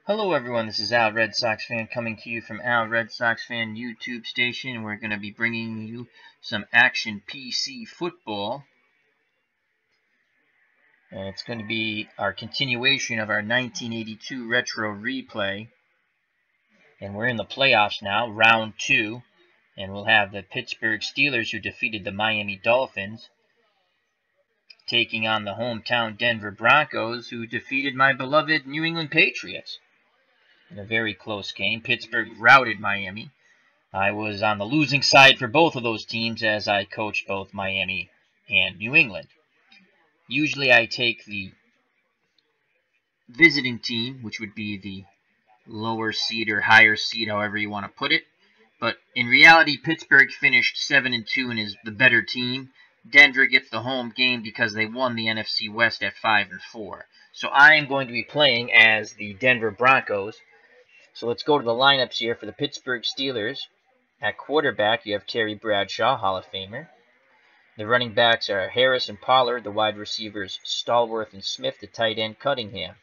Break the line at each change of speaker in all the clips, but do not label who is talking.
Hello everyone, this is Al Red Sox Fan coming to you from Al Red Sox Fan YouTube station. We're going to be bringing you some action PC football. And it's going to be our continuation of our 1982 retro replay. And we're in the playoffs now, round 2. And we'll have the Pittsburgh Steelers, who defeated the Miami Dolphins, taking on the hometown Denver Broncos, who defeated my beloved New England Patriots in a very close game. Pittsburgh routed Miami. I was on the losing side for both of those teams as I coached both Miami and New England. Usually I take the visiting team, which would be the lower seed or higher seed, however you want to put it. But in reality, Pittsburgh finished 7-2 and is the better team. Denver gets the home game because they won the NFC West at 5-4. So I am going to be playing as the Denver Broncos. So let's go to the lineups here for the Pittsburgh Steelers. At quarterback, you have Terry Bradshaw, Hall of Famer. The running backs are Harris and Pollard. The wide receivers, Stallworth and Smith. The tight end, Cunningham.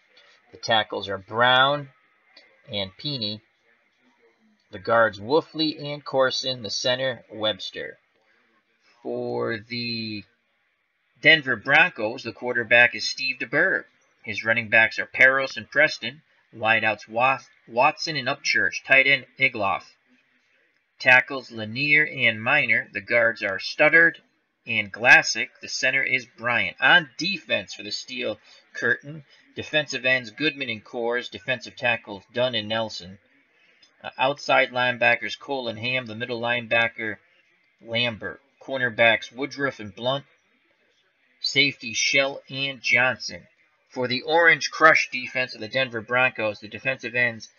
The tackles are Brown and Peeney. The guards, Wolfley and Corson. The center, Webster. For the Denver Broncos, the quarterback is Steve DeBerg. His running backs are Peros and Preston. Wideouts, Watson and Upchurch. Tight end, Igloff. Tackles, Lanier and Minor. The guards are Studdard and Glassick. The center is Bryant. On defense for the Steel Curtain, defensive ends, Goodman and Coors. Defensive tackles, Dunn and Nelson. Outside linebackers, Cole and Ham. The middle linebacker, Lambert. Cornerbacks, Woodruff and Blunt. Safety, Shell and Johnson. For the Orange Crush defense of the Denver Broncos, the defensive ends,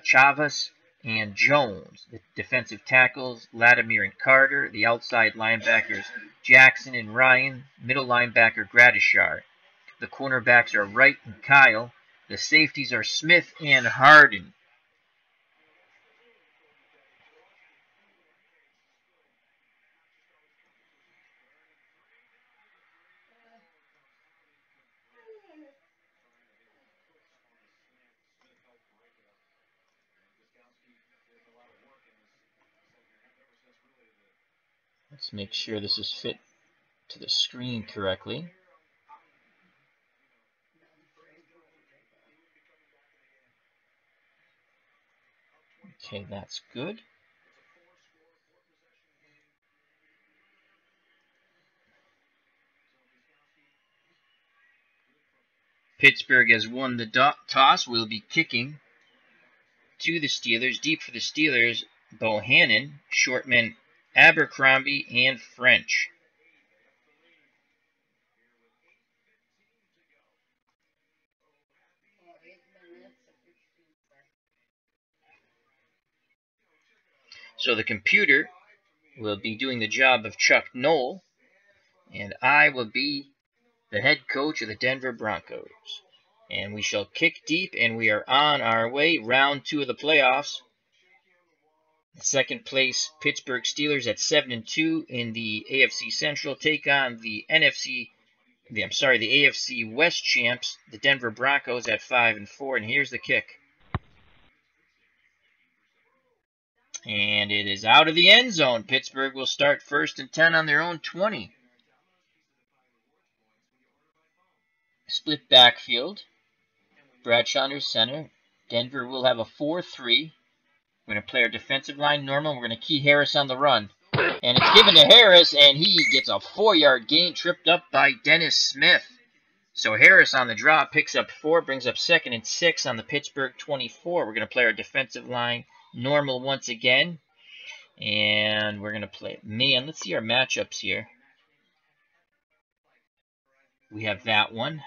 Chavez and Jones. The defensive tackles, Latimer and Carter. The outside linebackers, Jackson and Ryan. Middle linebacker, Gradishar. The cornerbacks are Wright and Kyle. The safeties are Smith and Harden. Let's make sure this is fit to the screen correctly. Okay, that's good. Pittsburgh has won the toss. Will be kicking to the Steelers. Deep for the Steelers, Bohannon, Shortman, Abercrombie, and French. So the computer will be doing the job of Chuck Knoll, and I will be the head coach of the Denver Broncos. And we shall kick deep, and we are on our way. Round 2 of the playoffs. The second place Pittsburgh Steelers at 7-2 in the AFC Central take on the AFC West Champs, the Denver Broncos at 5-4. And here's the kick. And it is out of the end zone. Pittsburgh will start 1st and 10 on their own 20. Split backfield. Bradshaw under center. Denver will have a 4-3. We're going to play our defensive line normal. We're going to key Harris on the run. And it's given to Harris, and he gets a 4-yard gain tripped up by Dennis Smith. So Harris on the drop picks up 4, brings up 2nd and 6 on the Pittsburgh 24. We're going to play our defensive line normal once again. And we're going to play man. Let's see our matchups here. We have that one.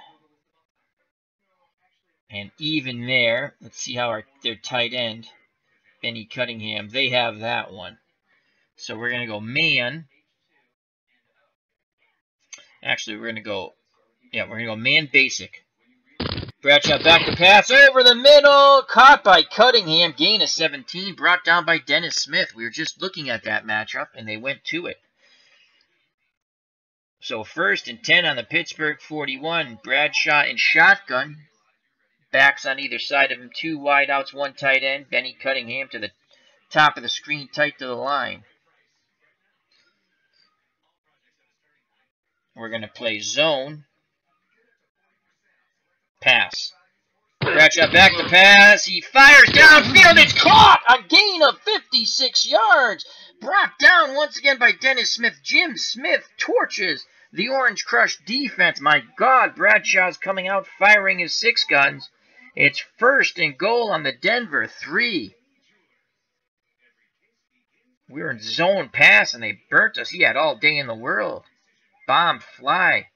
And even there, let's see how their tight end, Benny Cunningham, they have that one. So we're going to go man. Actually, we're going to go man basic. Bradshaw back to pass over the middle. Caught by Cunningham. Gain of 17. Brought down by Dennis Smith. We were just looking at that matchup, and they went to it. So 1st and 10 on the Pittsburgh 41. Bradshaw in shotgun. Backs on either side of him. 2 wideouts, 1 tight end. Benny Cunningham to the top of the screen, tight to the line. We're going to play zone. Pass. Bradshaw back to pass. He fires downfield. It's caught! A gain of 56 yards. Brought down once again by Dennis Smith. Jim Smith torches the Orange Crush defense. My God, Bradshaw's coming out firing his 6 guns. It's 1st and goal on the Denver 3. We were in zone pass and they burnt us. He had all day in the world. Bomb fly.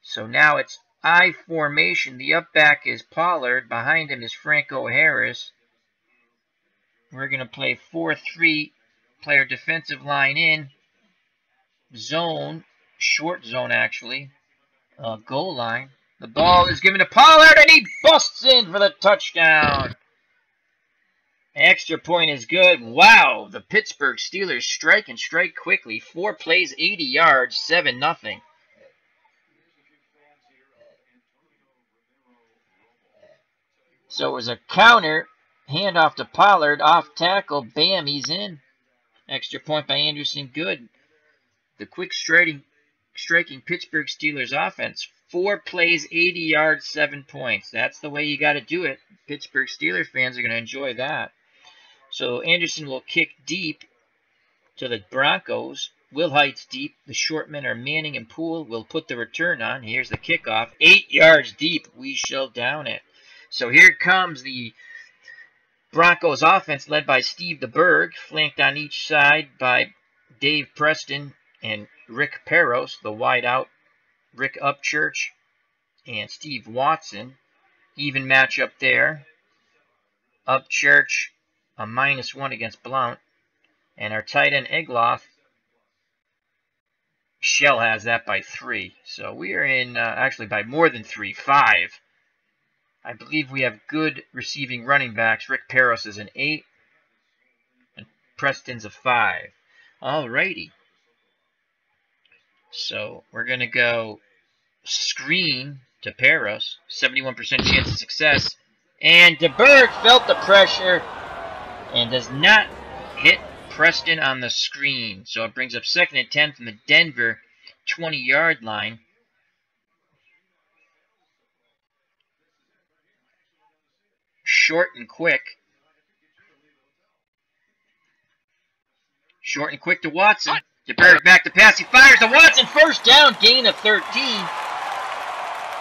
So now it's I formation. The up back is Pollard. Behind him is Franco Harris. We're going to play 4-3 player defensive line in. Zone. Short zone, actually. Goal line. The ball is given to Pollard, and he busts in for the touchdown. Extra point is good. Wow, the Pittsburgh Steelers strike and strike quickly. 4 plays, 80 yards, 7-0. So it was a counter. Handoff to Pollard. Off tackle. Bam, he's in. Extra point by Anderson. Good. The quick striking Pittsburgh Steelers offense. 4 plays, 80 yards, 7 points. That's the way you got to do it. Pittsburgh Steelers fans are going to enjoy that. So Anderson will kick deep to the Broncos. Will Heights deep. The short men are Manning and Poole. Will put the return on. Here's the kickoff. 8 yards deep. We shall down it. So here comes the Broncos offense led by Steve DeBerg, flanked on each side by Dave Preston and Rick Peros, the wideout, Rick Upchurch and Steve Watson. Even matchup there. Upchurch, a -1 against Blount. And our tight end Egloff, Shell has that by 3. So we are in, actually by more than 3, 5. I believe we have good receiving running backs. Rick Peros is an 8. And Preston's a 5. Alrighty. So we're going to go screen to Peros. 71% chance of success. And DeBerg felt the pressure and does not hit Preston on the screen. So it brings up 2nd and 10 from the Denver 20-yard line. Short and quick. Short and quick to Watson. DeBerg back to pass. He fires to Watson. 1st down. Gain of 13.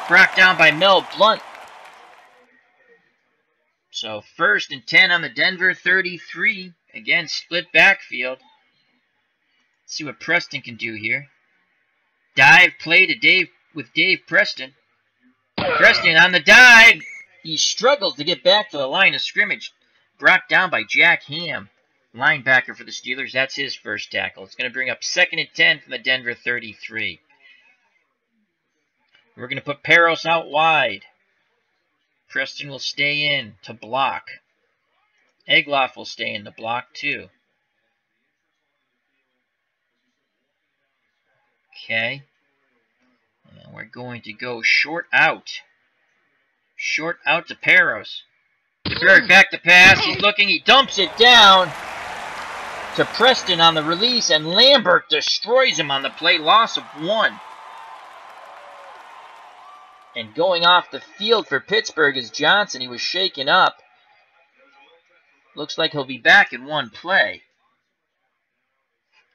Brought down by Mel Blount. So 1st and 10 on the Denver 33. Again, split backfield. Let's see what Preston can do here. Dive play to Dave Preston. Preston on the dive. He struggles to get back to the line of scrimmage. Brought down by Jack Ham, linebacker for the Steelers. That's his 1st tackle. It's going to bring up 2nd and 10 from the Denver 33. We're going to put Peros out wide. Preston will stay in to block. Egloff will stay in the block too. Okay. And we're going to go short out. Short out to Peros. DeBerg back to pass. He's looking. He dumps it down to Preston on the release. And Lambert destroys him on the play. Loss of 1. And going off the field for Pittsburgh is Johnson. He was shaken up. Looks like he'll be back in 1 play.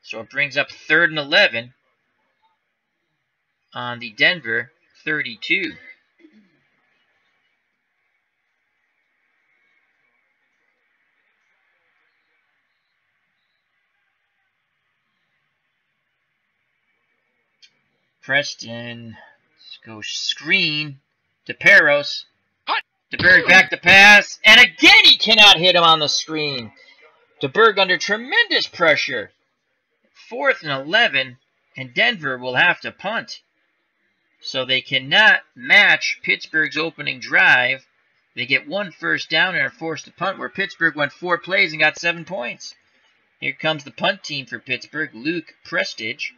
So it brings up 3rd and 11 on the Denver 32. Preston, let's go screen to Peros. DeBerg back to pass, and again he cannot hit him on the screen. DeBerg under tremendous pressure. 4th and 11, and Denver will have to punt. So they cannot match Pittsburgh's opening drive. They get 1 first down and are forced to punt, where Pittsburgh went 4 plays and got 7 points. Here comes the punt team for Pittsburgh, Luke Prestige.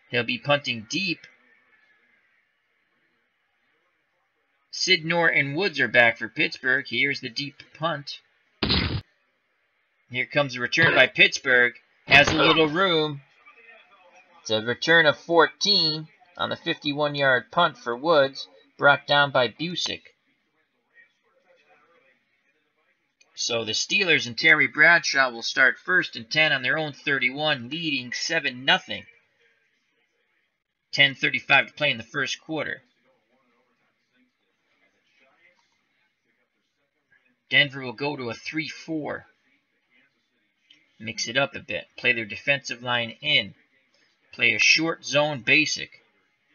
He'll be punting deep. Sidnor and Woods are back for Pittsburgh. Here's the deep punt. Here comes a return by Pittsburgh. Has a little room. It's a return of 14 on the 51-yard punt for Woods, brought down by Busick. So the Steelers and Terry Bradshaw will start 1st and 10 on their own 31, leading 7-0. 10:35 to play in the first quarter. Denver will go to a 3-4. Mix it up a bit. Play their defensive line in. Play a short zone basic.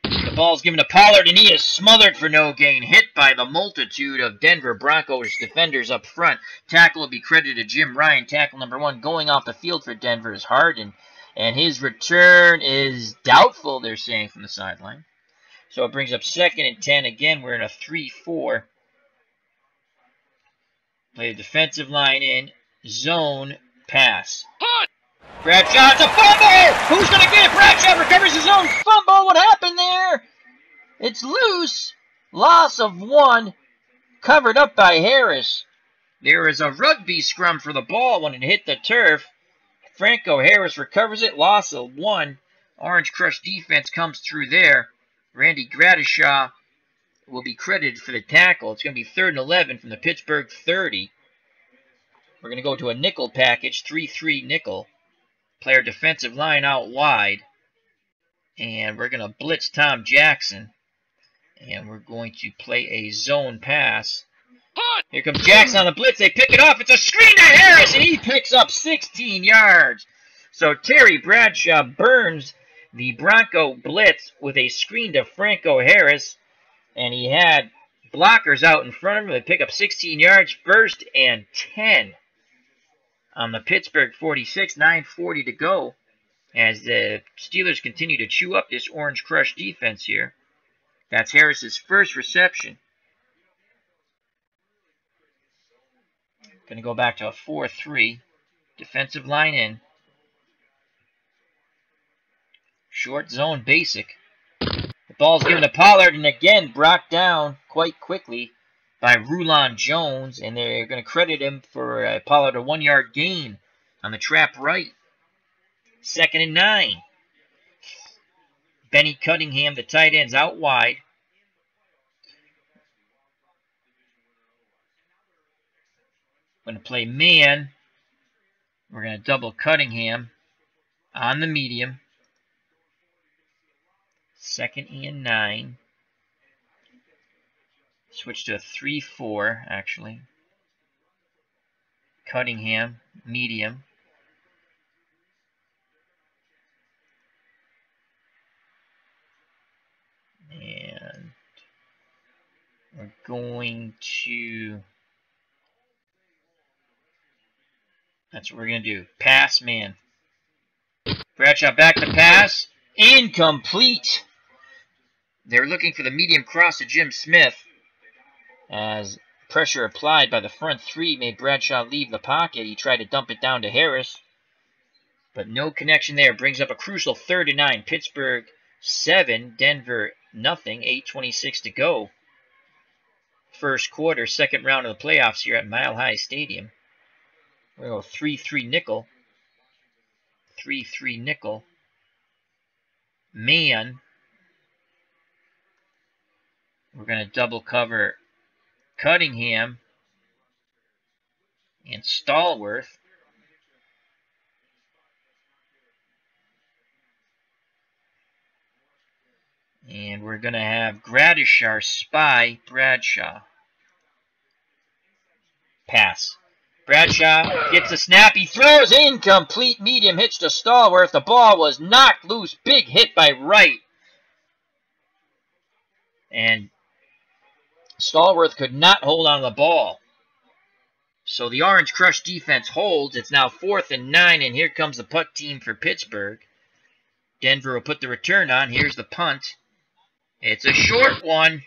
The ball's given to Pollard, and he is smothered for no gain. Hit by the multitude of Denver Broncos defenders up front. Tackle will be credited to Jim Ryan. Tackle number 1 going off the field for Denver is Harden. And his return is doubtful, they're saying, from the sideline. So it brings up 2nd and 10. Again, we're in a 3-4. Play the defensive line in. Zone pass. Bradshaw, it's a fumble! Who's going to get it? Bradshaw recovers his own fumble. What happened there? It's loose. Loss of 1. Covered up by Harris. There is a rugby scrum for the ball when it hit the turf. Franco Harris recovers it. Loss of 1. Orange Crush defense comes through there. Randy Gradishaw will be credited for the tackle. It's going to be 3rd and 11 from the Pittsburgh 30. We're going to go to a nickel package, 3-3 nickel. Play our defensive line out wide. And we're going to blitz Tom Jackson. And we're going to play a zone pass. Here comes Jackson on the blitz. They pick it off. It's a screen to Harris, and he picks up 16 yards. So Terry Bradshaw burns the Bronco blitz with a screen to Franco Harris. And he had blockers out in front of him. They pick up 16 yards, 1st and 10. On the Pittsburgh 46, 9:40 to go, as the Steelers continue to chew up this Orange Crush defense here. That's Harris's first reception. Going to go back to a 4-3. Defensive line in. Short zone basic. The ball's given to Pollard, and again brought down quite quickly by Rulon Jones, and they're going to credit him for Pollard a 1-yard gain on the trap right. 2nd and 9. Benny Cunningham, the tight end's out wide. Going to play man. We're going to double Cunningham on the medium. 2nd and 9. Switch to a 3-4, actually. Cunningham, medium. And we're going to... That's what we're going to do. Pass man. Bradshaw back to pass. Incomplete. They're looking for the medium cross to Jim Smith. As pressure applied by the front 3 made Bradshaw leave the pocket. He tried to dump it down to Harris. But no connection there. Brings up a crucial 3rd and 9. Pittsburgh 7. Denver nothing. 8:26 to go. First quarter. 2nd round of the playoffs here at Mile High Stadium. We're going to go 3-3 nickel. 3-3 nickel. Man. We're going to double cover Cunningham and Stallworth. And we're going to have Gradishaw spy Bradshaw. Pass. Bradshaw gets a snap. He throws incomplete. Medium hitch to Stallworth. The ball was knocked loose. Big hit by Wright. And Stallworth could not hold on to the ball. So the Orange Crush defense holds. It's now 4th and 9, and here comes the punt team for Pittsburgh. Denver will put the return on. Here's the punt. It's a short one,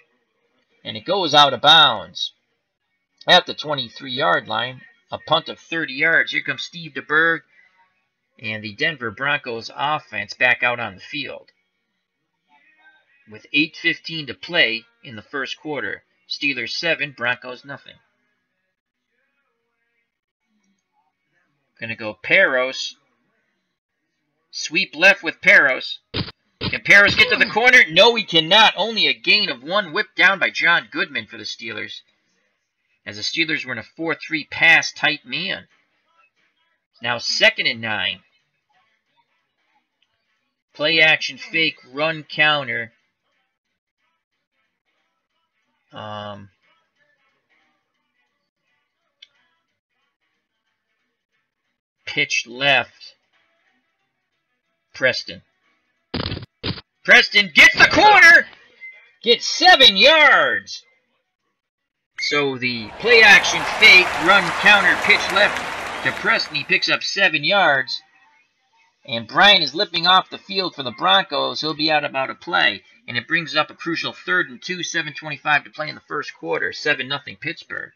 and it goes out of bounds. At the 23-yard line, a punt of 30 yards. Here comes Steve DeBerg and the Denver Broncos offense back out on the field. With 8:15 to play in the first quarter. Steelers 7, Broncos nothing. Gonna go Peros. Sweep left with Peros. Can Peros get to the corner? No, he cannot. Only a gain of 1, whipped down by John Goodman for the Steelers. As the Steelers were in a 4-3 pass tight man. Now 2nd and 9. Play action fake, run counter. Pitch left. Preston. Preston gets the corner! Gets 7 yards! So the play action fake, run counter, pitch left to Preston. He picks up 7 yards. And Bryant is limping off the field for the Broncos. He'll be out about a play. And it brings up a crucial 3rd and 2, 7:25 to play in the first quarter. 7-0 Pittsburgh.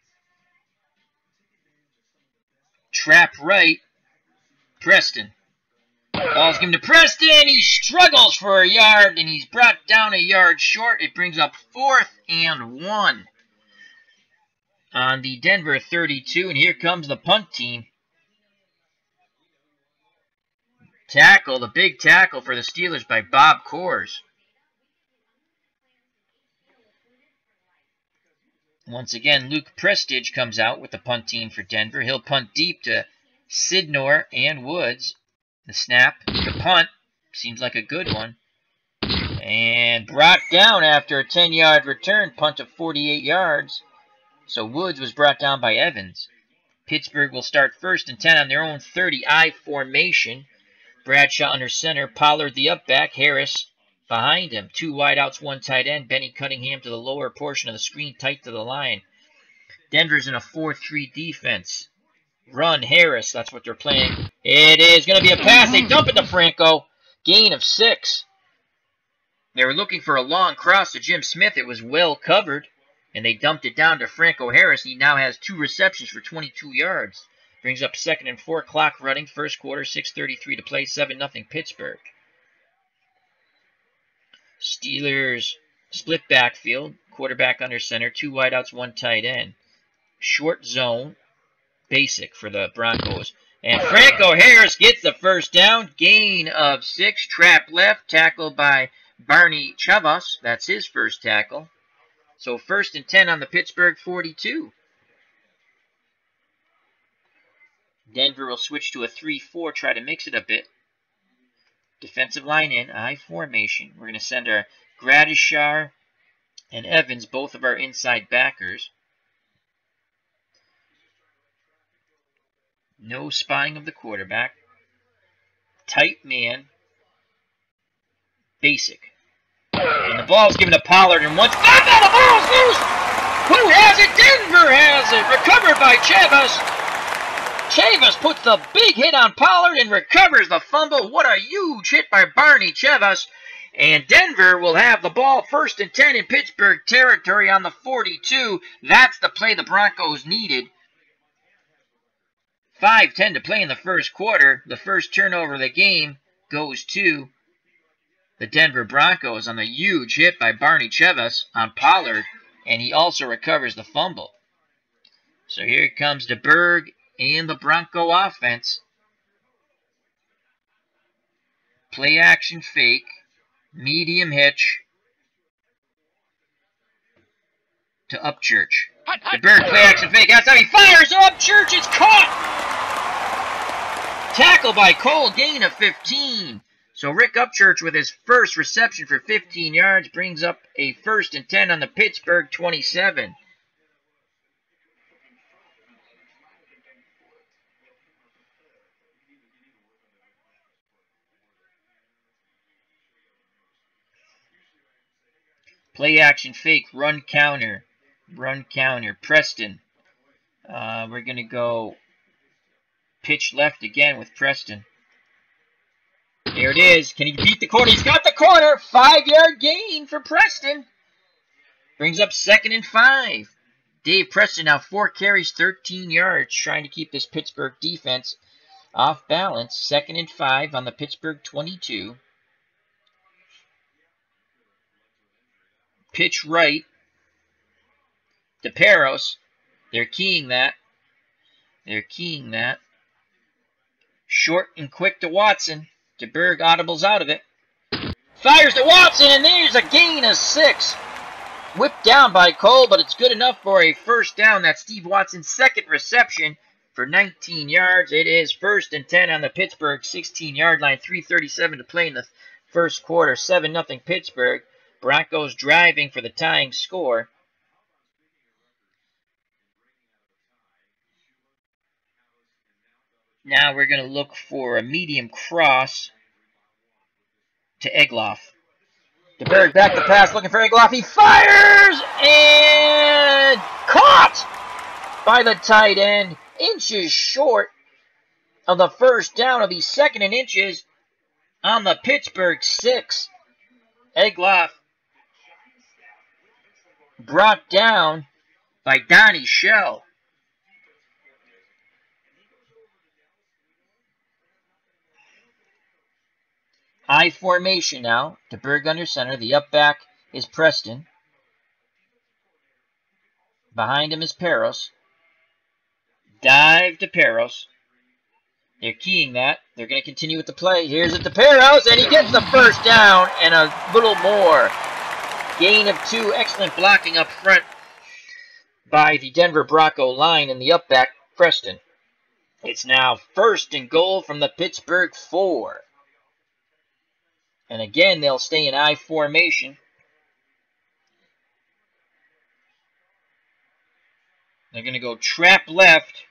Trap right. Preston. Ball's given to Preston. He struggles for a yard, and he's brought down a yard short. It brings up 4th and 1 on the Denver 32. And here comes the punt team. Tackle, the big tackle for the Steelers by Bob Coors. Once again, Luke Prestige comes out with the punt team for Denver. He'll punt deep to Sidnor and Woods. The snap, the punt, seems like a good one. And brought down after a 10-yard return, punt of 48 yards. So Woods was brought down by Evans. Pittsburgh will start 1st and 10 on their own 30-I formation. Bradshaw under center, Pollard the up back, Harris behind him. 2 wideouts, 1 tight end. Benny Cunningham to the lower portion of the screen, tight to the line. Denver's in a 4-3 defense. Run, Harris, that's what they're playing. It is going to be a pass. They dump it to Franco. Gain of 6. They were looking for a long cross to Jim Smith. It was well covered, and they dumped it down to Franco Harris. He now has 2 receptions for 22 yards. Brings up 2nd and 4, clock running, first quarter, 6:33 to play, 7-0 Pittsburgh. Steelers split backfield, quarterback under center, 2 wideouts, 1 tight end. Short zone, basic for the Broncos. And Franco Harris gets the first down, gain of 6, trap left, tackled by Barney Chavas. That's his first tackle. So 1st and 10 on the Pittsburgh 42. Denver will switch to a 3-4, try to mix it a bit. Defensive line in, I formation. We're going to send our Gradishar and Evans, both of our inside backers. No spying of the quarterback. Tight man. Basic. And the ball's given to Pollard, and once... Oh, no, the ball's loose! Who has it? Denver has it! Recovered by Chavas. Chavas puts the big hit on Pollard and recovers the fumble. What a huge hit by Barney Chavas. And Denver will have the ball 1st and 10 in Pittsburgh territory on the 42. That's the play the Broncos needed. 5:10 to play in the first quarter. The first turnover of the game goes to the Denver Broncos on the huge hit by Barney Chavas on Pollard. And he also recovers the fumble. So here comes DeBerg and the Bronco offense. Play action fake. Medium hitch. To Upchurch. DeBerg play action fake. That's how he fires. Upchurch is caught. Tackle by Cole. Gain of 15. So Rick Upchurch with his first reception for 15 yards brings up a 1st and 10 on the Pittsburgh 27. Play action fake, run counter. Preston. We're going to go pitch left again with Preston. There it is. Can he beat the corner? He's got the corner. 5-yard gain for Preston. Brings up 2nd and 5. Dave Preston now 4 carries, 13 yards, trying to keep this Pittsburgh defense off balance. 2nd and 5 on the Pittsburgh 22. Pitch right. DePeros. They're keying that. Short and quick to Watson. DeBerg audibles out of it. Fires to Watson, and there's a gain of 6. Whipped down by Cole, but it's good enough for a first down. That's Steve Watson's second reception for 19 yards. It is 1st and 10 on the Pittsburgh 16-yard line. 3:37 to play in the first quarter. 7-0 Pittsburgh. Broncos driving for the tying score. Now we're going to look for a medium cross to Egloff. DeBerg back to pass, looking for Egloff. He fires and caught by the tight end. Inches short of the first down. It'll be 2nd and inches on the Pittsburgh 6. Egloff brought down by Donnie Shell. I formation now. DeBerg under center. The up back is Preston. Behind him is Peros. Dive to Peros. They're keying that. They're going to continue with the play. Here's it to Peros, and he gets the first down and a little more. Gain of 2. Excellent blocking up front by the Denver Bronco line and the up back, Preston. It's now 1st and goal from the Pittsburgh 4. And again, they'll stay in I formation. They're going to go trap left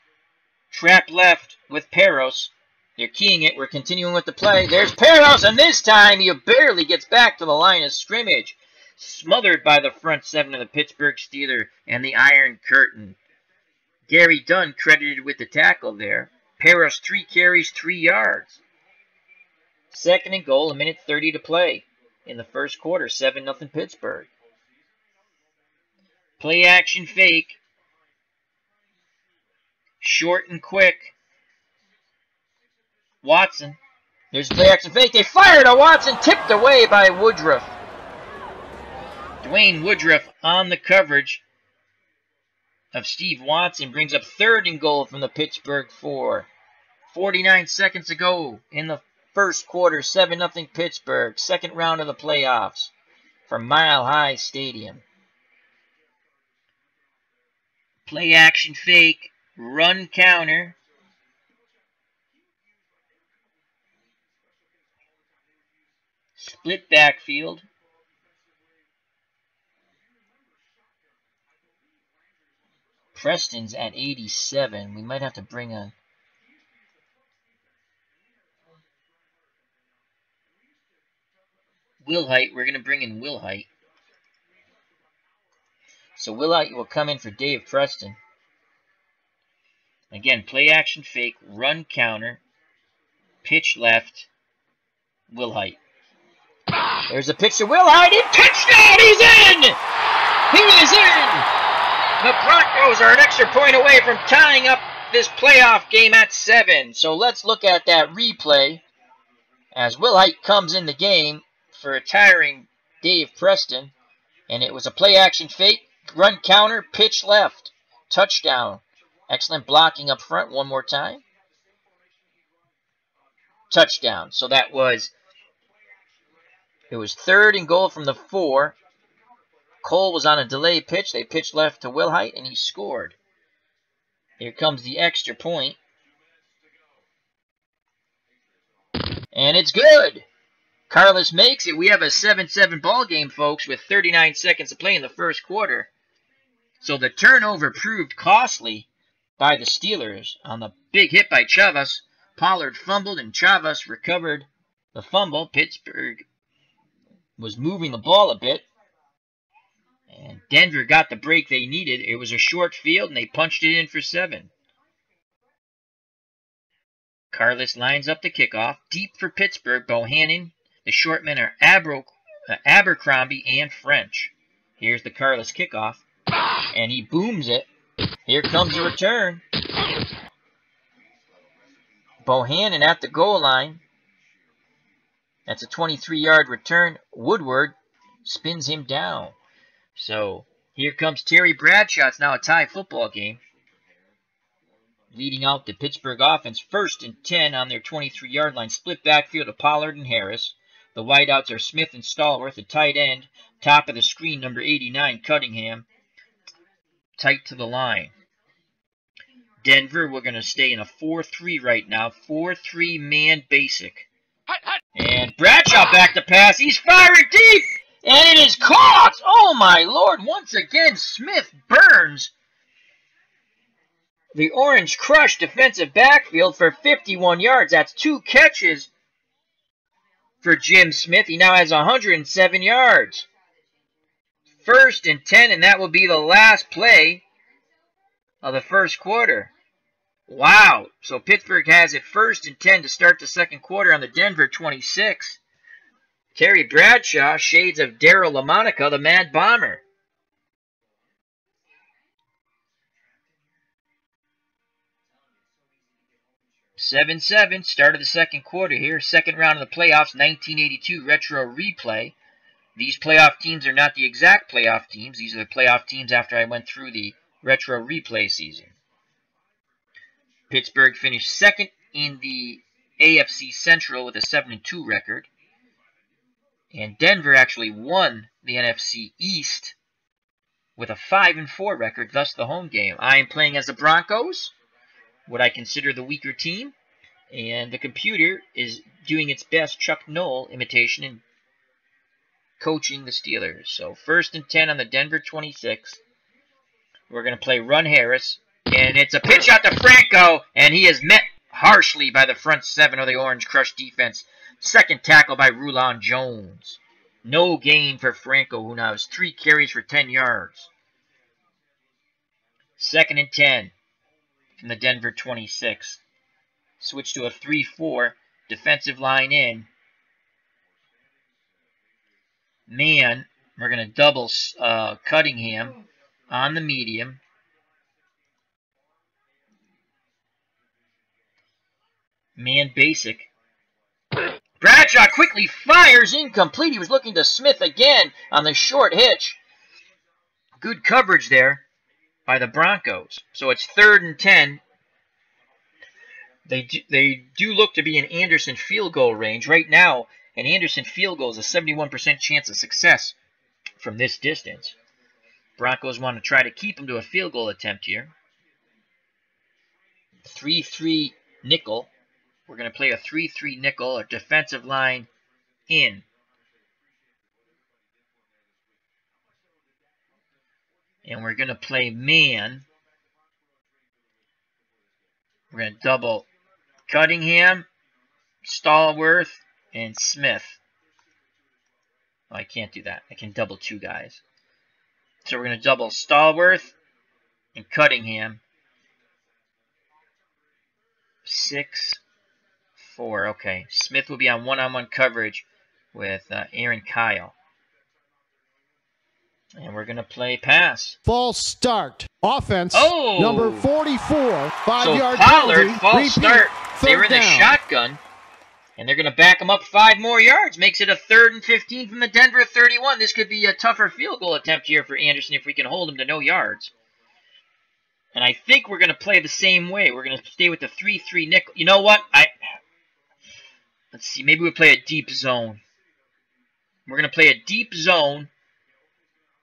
with Peros. They're keying it. We're continuing with the play. There's Peros, and this time he barely gets back to the line of scrimmage. Smothered by the front 7 of the Pittsburgh Steelers and the Iron Curtain. Gary Dunn credited with the tackle there. Peros 3 carries, 3 yards. 2nd and goal, 1:30 to play in the first quarter. 7-0 Pittsburgh. Play action fake. Short and quick. Watson. There's the play action fake. They fired to Watson. Tipped away by Woodruff. Dwayne Woodruff on the coverage of Steve Watson brings up 3rd and goal from the Pittsburgh 4. 49 seconds to go in the first quarter. 7-0 Pittsburgh. 2nd round of the playoffs from Mile High Stadium. Play action fake. Run counter. Split backfield. Preston's at 87. We might have to bring a Wilhite. We're going to bring in Wilhite. So Wilhite will come in for Dave Preston. Again, play action fake, run counter, pitch left, Wilhite. There's a pitch to Wilhite, and touchdown! He's in! He is in! The Broncos are an extra point away from tying up this playoff game at 7. So let's look at that replay as Wilhite comes in the game for retiring Dave Preston. And it was a play action fake, run counter, pitch left, touchdown. Excellent blocking up front one more time. Touchdown. So it was 3rd and goal from the 4. Cole was on a delay pitch. They pitched left to Wilhite, and he scored. Here comes the extra point. And it's good. Carlos makes it. We have a 7-7 ball game, folks, with 39 seconds to play in the first quarter. So the turnover proved costly by the Steelers on the big hit by Chavez. Pollard fumbled, and Chavez recovered the fumble. Pittsburgh was moving the ball a bit, and Denver got the break they needed. It was a short field, and they punched it in for 7. Carlos lines up the kickoff. Deep for Pittsburgh. Bohannon. The short men are Abercrombie and French. Here's the Carlos kickoff, and he booms it. Here comes the return. Bohannon at the goal line. That's a 23-yard return. Woodward spins him down. So Here comes Terry Bradshaw. It's now a tie football game. Leading out the Pittsburgh offense, 1st and 10 on their 23-yard line. Split backfield of Pollard and Harris. The wideouts are Smith and Stallworth. The tight end, top of the screen, number 89, Cunningham. Tight to the line. Denver, we're going to stay in a 4-3 right now. 4-3 man basic. And Bradshaw back to pass. He's firing deep. And it is caught. Oh, my Lord. Once again, Smith burns the Orange Crush defensive backfield for 51 yards. That's 2 catches for Jim Smith. He now has 107 yards. 1st and 10, and that will be the last play of the first quarter. Wow. So Pittsburgh has it 1st and 10 to start the second quarter on the Denver 26. Terry Bradshaw, shades of Daryl LaMonica, the Mad Bomber. (7-7), start of the second quarter here. Second round of the playoffs, 1982 retro replay. These playoff teams are not the exact playoff teams. These are the playoff teams after I went through the retro replay season. Pittsburgh finished 2nd in the AFC Central with a 7-2 record. And Denver actually won the NFC East with a 5-4 record, thus the home game. I am playing as the Broncos, what I consider the weaker team. And the computer is doing its best Chuck Noll imitation in coaching the Steelers. So 1st and 10 on the Denver 26. We're going to play Run Harris. And it's a pitch out to Franco. And he is met harshly by the front 7 of the Orange Crush defense. Second tackle by Rulon Jones. No gain for Franco, who now has 3 carries for 10 yards. 2nd and 10 from the Denver 26. Switch to a 3-4. Defensive line in. Man, we're going to double Cunningham on the medium. Man basic. Bradshaw quickly fires, incomplete. He was looking to Smith again on the short hitch. Good coverage there by the Broncos. So it's 3rd and 10. They do look to be in Anderson field goal range. Right now, an Anderson field goal is a 71% chance of success from this distance. Broncos want to try to keep him to a field goal attempt here. 3-3 nickel. We're going to play a 3-3 nickel, a defensive line in. And we're going to play man. We're going to double Cunningham, Stallworth, and Smith. Oh, I can't do that. I can double 2 guys. So we're going to double Stallworth and Cunningham. 6-4. Okay. Smith will be on one-on-one coverage with Aaron Kyle. And we're going to play pass.
False start. Offense.
Oh!
Number 44. 5-yard
so Pollard,
penalty.
false start. They were in the shotgun. And they're going to back him up 5 more yards. Makes it a 3rd and 15 from the Denver 31. This could be a tougher field goal attempt here for Anderson if we can hold him to no yards. And I think we're going to play the same way. We're going to stay with the 3-3 nickel. You know what? Let's see. Maybe we'll play a deep zone. We're going to play a deep zone.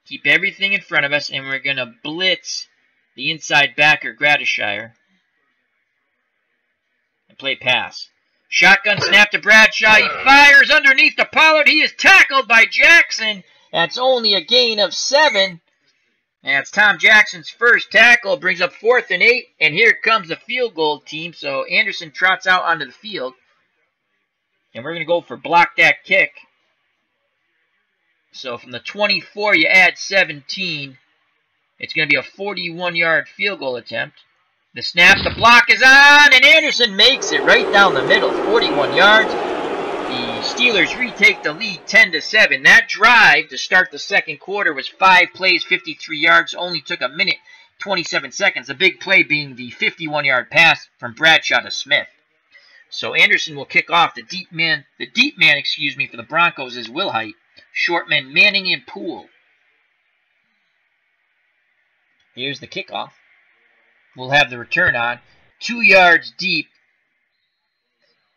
Keep everything in front of us. And we're going to blitz the inside backer, Gradishire. And play pass. Shotgun snap to Bradshaw. He fires underneath to Pollard. He is tackled by Jackson. That's only a gain of 7. That's Tom Jackson's first tackle. Brings up 4th and 8. And here comes the field goal team. So Anderson trots out onto the field. And we're going to go for block that kick. So from the 24, you add 17. It's going to be a 41-yard field goal attempt. The snap, the block is on, and Anderson makes it right down the middle, 41 yards. The Steelers retake the lead 10-7. That drive to start the second quarter was 5 plays, 53 yards, only took a minute, 27 seconds. The big play being the 51-yard pass from Bradshaw to Smith. So Anderson will kick off. The deep man, for the Broncos is Wilhite. Short men Manning and Poole. Here's the kickoff. We'll have the return on. 2 yards deep.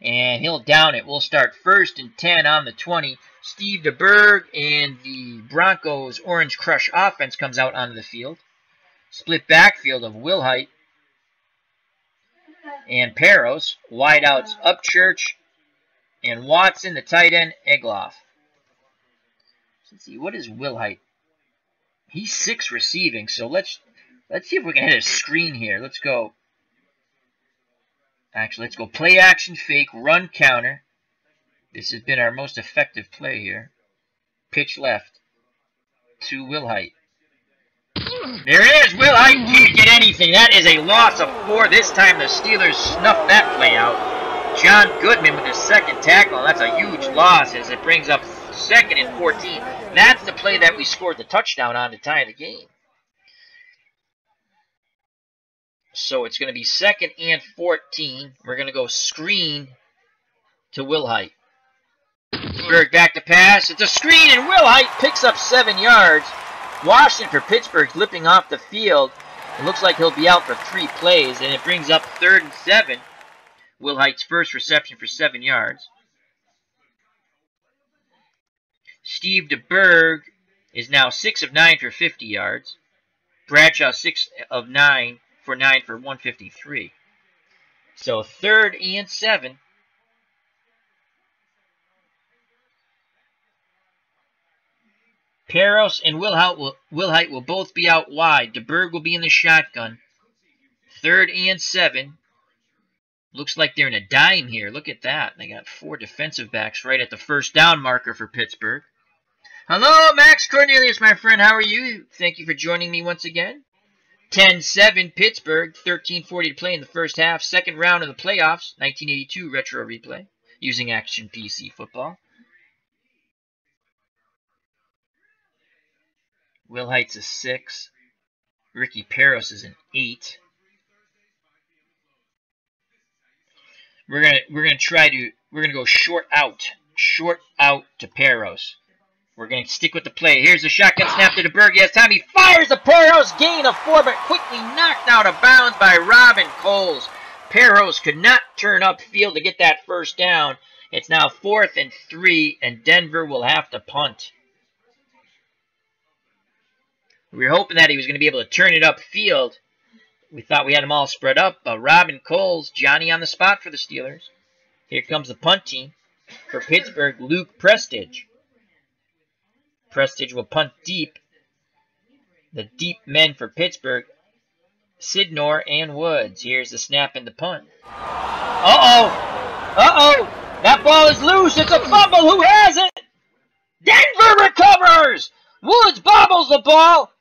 And he'll down it. We'll start 1st and 10 on the 20. Steve DeBerg and the Broncos Orange Crush offense comes out onto the field. Split backfield of Wilhite and Peros. Wideouts Upchurch and Watson, the tight end, Egloff. Let's see, what is Wilhite? He's 6 receiving, so let's see if we can hit a screen here. Let's go. Actually, let's go play action fake, run counter. This has been our most effective play here. Pitch left to Wilhite. There it is, Wilhite. Can't get anything. That is a loss of 4. This time the Steelers snuffed that play out. John Goodman with his 2nd tackle. That's a huge loss as it brings up 2nd and 14. That's the play that we scored the touchdown on to tie the game. So it's going to be 2nd and 14. We're going to go screen to Wilhite. Berg back to pass. It's a screen, and Wilhite picks up 7 yards. Washington for Pittsburgh lipping off the field. It looks like he'll be out for 3 plays, and it brings up 3rd and 7. Wilhite's first reception for 7 yards. Steve DeBerg is now 6 of 9 for 50 yards. Bradshaw 6 of 9 for 153. So 3rd and 7. Peros and Wilhite will both be out wide. DeBerg will be in the shotgun. 3rd and 7. Looks like they're in a dime here. Look at that. They got 4 defensive backs right at the first down marker for Pittsburgh. Hello, Max Cornelius, my friend. How are you? Thank you for joining me once again. 10-7 Pittsburgh. 13:40 to play in the first half. 2nd round of the playoffs. 1982 retro replay using Action PC football. Wilhite's a 6. Ricky Peros is an 8. We're gonna go short out to Peros. We're gonna stick with the play. Here's the shotgun snap to DeBerg. He has time. He fires the Peros. Gain of 4, but quickly knocked out of bounds by Robin Coles. Peros could not turn upfield to get that first down. It's now 4th and 3, and Denver will have to punt. We were hoping that he was going to be able to turn it upfield. We thought we had them all spread up, but Robin Coles, Johnny on the spot for the Steelers. Here comes the punt team for Pittsburgh, Luke Prestige. Prestige will punt deep. The deep men for Pittsburgh, Sidnor and Woods. Here's the snap and the punt. Uh-oh! Uh-oh! That ball is loose. It's a fumble. Who has it? Denver recovers! Woods bobbles the ball,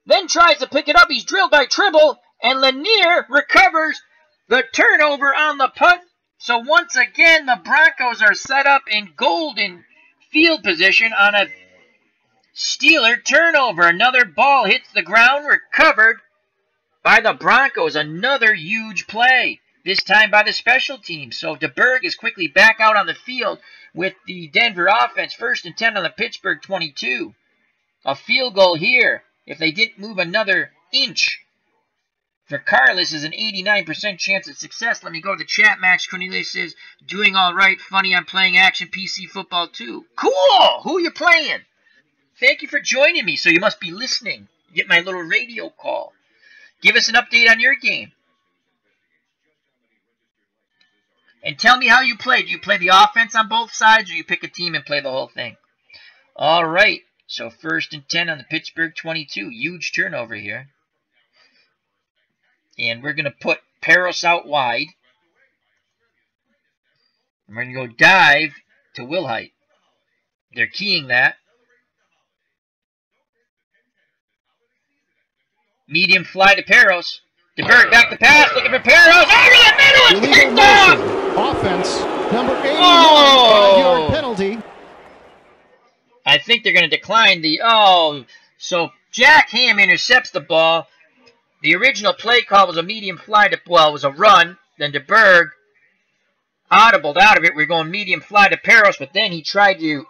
then tries to pick it up. He's drilled by Tribble, and Lanier recovers the turnover on the punt. So once again, the Broncos are set up in golden field position on a Steeler turnover. Another ball hits the ground, recovered by the Broncos. Another huge play, this time by the special teams. So DeBerg is quickly back out on the field with the Denver offense. 1st and 10 on the Pittsburgh 22. A field goal here, if they didn't move another inch, for Carlos is an 89% chance of success. Let me go to the chat. Max Cornelius says, doing all right. Funny, I'm playing Action PC football too. Cool! Who are you playing? Thank you for joining me. So you must be listening. You get my little radio call. Give us an update on your game. And tell me how you play. Do you play the offense on both sides, or you pick a team and play the whole thing? All right. So 1st and 10 on the Pittsburgh 22. Huge turnover here. And we're going to put Peros out wide. And we're going to go dive to Wilhite. They're keying that. Medium fly to Peros. DeBerg back to pass, looking for Peros. Over the middle, it's picked off!
Offense, number 81, 5-yard penalty.
I think they're going to decline the... So Jack Ham intercepts the ball. The original play call was a medium fly to... Well, it was a run. Then DeBerg audibled out of it. We're going medium fly to Peros, but then he tried to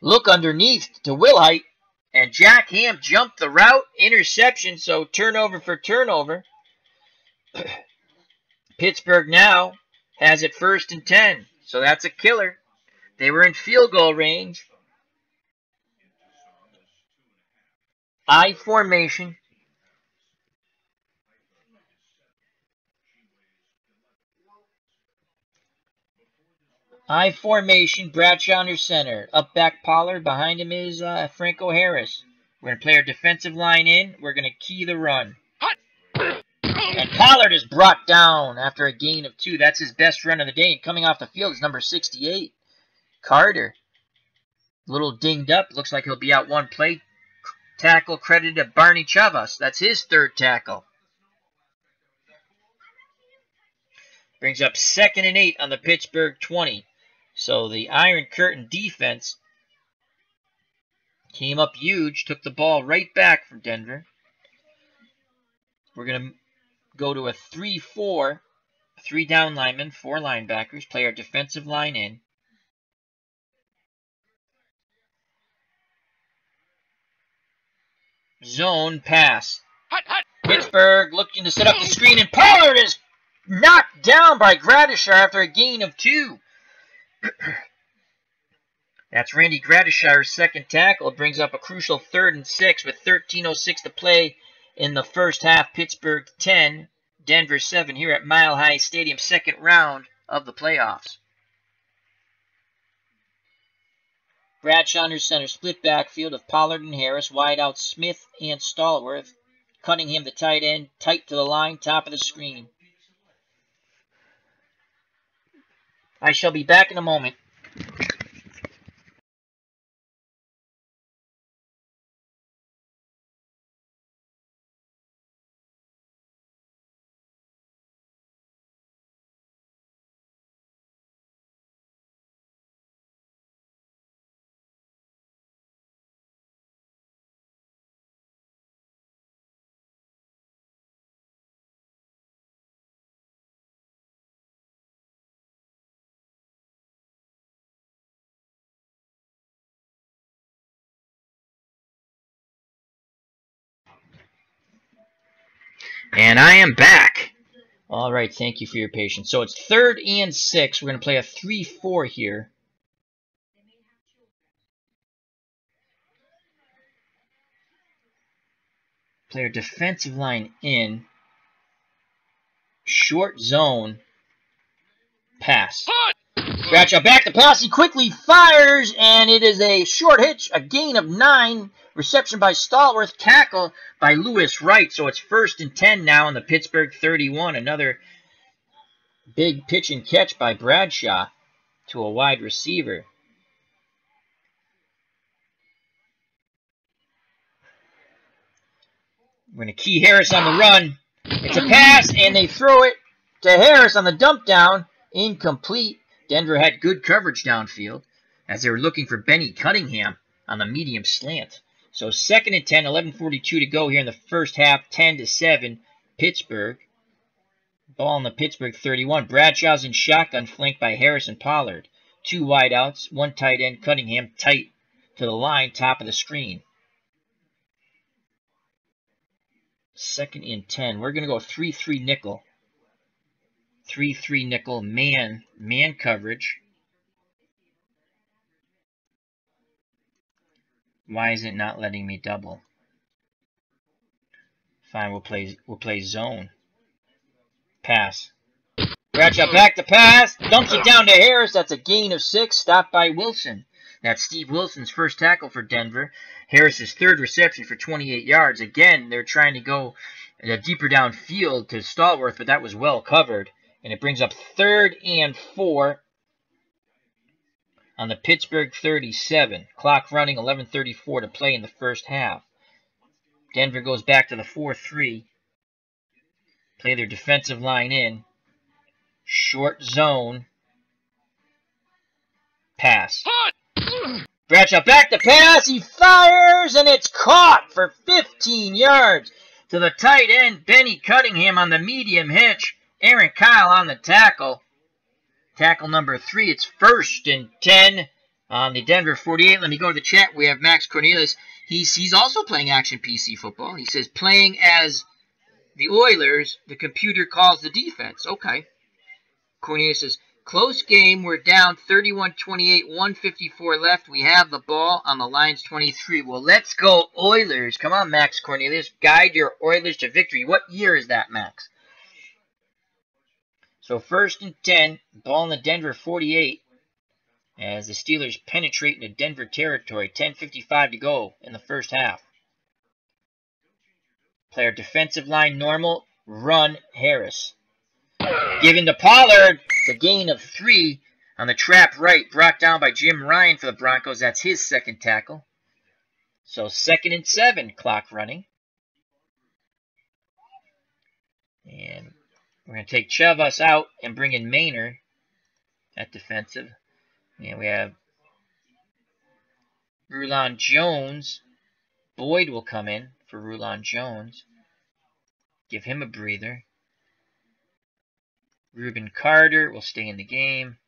look underneath to Wilhite, And Jack Ham jumped the route, interception, so turnover for turnover. Pittsburgh now has it 1st and 10, so that's a killer. They were in field goal range. I formation. I formation, Bradshaw under center. Up back Pollard. Behind him is Franco Harris. We're going to play our defensive line in. We're going to key the run. And Pollard is brought down after a gain of 2. That's his best run of the day. And coming off the field is number 68, Carter. A little dinged up. Looks like he'll be out one play. Tackle credited to Barney Chavas. That's his 3rd tackle. Brings up 2nd and 8 on the Pittsburgh 20. So the Iron Curtain defense came up huge, took the ball right back from Denver. We're going to go to a 3-4, 3 down linemen, 4 linebackers, play our defensive line in. Zone pass. Pittsburgh looking to set up the screen, and Pollard is knocked down by Gradishar after a gain of 2. That's Randy Gradishar's 2nd tackle. It brings up a crucial 3rd and 6 with 13:06 to play in the first half. Pittsburgh 10, Denver 7 here at Mile High Stadium, 2nd round of the playoffs. Bradshaw under center, split backfield of Pollard and Harris, wide out Smith and Stallworth. Cunningham, the tight end, tight to the line, top of the screen. I shall be back in a moment. And I am back. All right, thank you for your patience. So it's 3rd and 6. We're going to play a 3-4 here. Play our defensive line in. Short zone. Pass. Bradshaw back to pass. He quickly fires, and it is a short hitch, a gain of 9. Reception by Stallworth, tackle by Lewis Wright. So it's 1st and 10 now in the Pittsburgh 31. Another big pitch and catch by Bradshaw to a wide receiver. We're going to key Harris on the run. It's a pass, and they throw it to Harris on the dump down. Incomplete. Denver had good coverage downfield as they were looking for Benny Cunningham on the medium slant. So 2nd and 10, 11:42 to go here in the first half, 10-7, Pittsburgh. Ball in the Pittsburgh 31. Bradshaw's in shotgun, flanked by Harris and Pollard. 2 wideouts, 1 tight end, Cunningham tight to the line, top of the screen. 2nd and 10. We're going to go 3-3 nickel. 3-3 nickel, man coverage. Why is it not letting me double? Fine, we'll play zone. Pass. Bradshaw back to pass. Dumps it down to Harris. That's a gain of 6. Stopped by Wilson. That's Steve Wilson's 1st tackle for Denver. Harris's 3rd reception for 28 yards. Again, they're trying to go deeper downfield to Stallworth, but that was well covered. And it brings up 3rd and 4 on the Pittsburgh 37. Clock running, 11:34 to play in the first half. Denver goes back to the 4-3. Play their defensive line in. Short zone. Pass. Bradshaw back to pass. He fires, and it's caught for 15 yards to the tight end, Benny Cunningham on the medium hitch. Aaron Kyle on the tackle. Tackle number 3. It's 1st and 10. On the Denver 48, let me go to the chat. We have Max Cornelius. He's also playing action PC football. He says, playing as the Oilers, the computer calls the defense. Okay. Cornelius says, close game. We're down 31-28, 1:54 left. We have the ball on the Lions 23. Well, let's go Oilers. Come on, Max Cornelius. Guide your Oilers to victory. What year is that, Max? So 1st and 10, ball in the Denver 48 as the Steelers penetrate into Denver territory. 10:55 to go in the first half. Player defensive line normal, run Harris. Given to Pollard, the gain of 3 on the trap right, brought down by Jim Ryan for the Broncos. That's his second tackle. So 2nd and 7, clock running. And we're going to take Chavas out and bring in Maynard at defensive. And we have Rulon Jones. Boyd will come in for Rulon Jones. Give him a breather. Reuben Carter will stay in the game.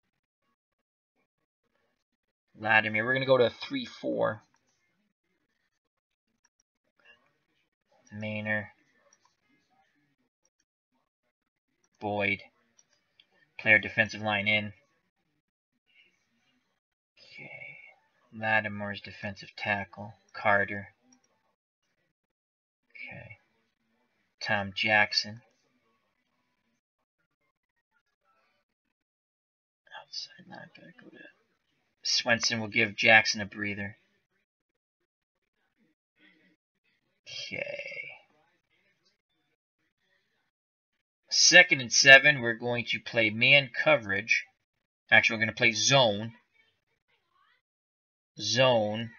Latimer, we're going to go to a 3-4. Maynard. Boyd. Player defensive line in. Okay. Latimer's defensive tackle. Carter. Okay. Tom Jackson. Outside linebacker. Swenson will give Jackson a breather. Okay. 2nd and 7, we're going to play man coverage. Actually, we're going to play zone. Zone.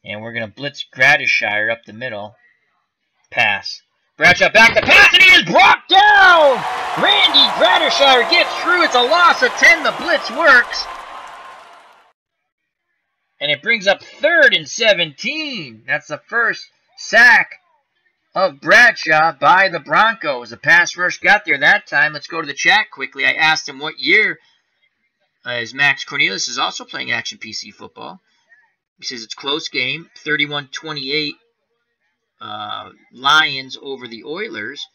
And we're going to blitz Gradishire up the middle. Pass. Bradshaw back to pass, and he is brought down! Randy Gradishire gets through. It's a loss of 10. The blitz works. And it brings up 3rd and 17. That's the first sack of Bradshaw by the Broncos. The pass rush got there that time. Let's go to the chat quickly. I asked him what year as Max Cornelius is also playing action PC football. He says it's close game, 31-28 Lions over the Oilers.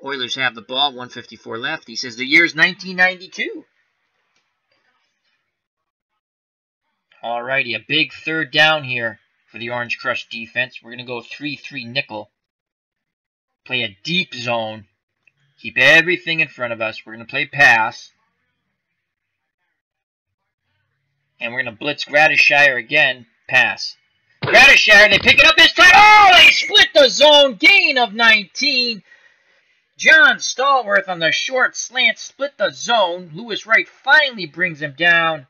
Oilers have the ball, 1:54 left. He says the year is 1992. Alrighty, a big 3rd down here for the Orange Crush defense. We're going to go 3-3 nickel. Play a deep zone. Keep everything in front of us. We're going to play pass. And we're going to blitz Gradishire again. Pass. Gradishire, they pick it up this time. Oh, they split the zone. Gain of 19. John Stallworth on the short slant split the zone. Lewis Wright finally brings him down.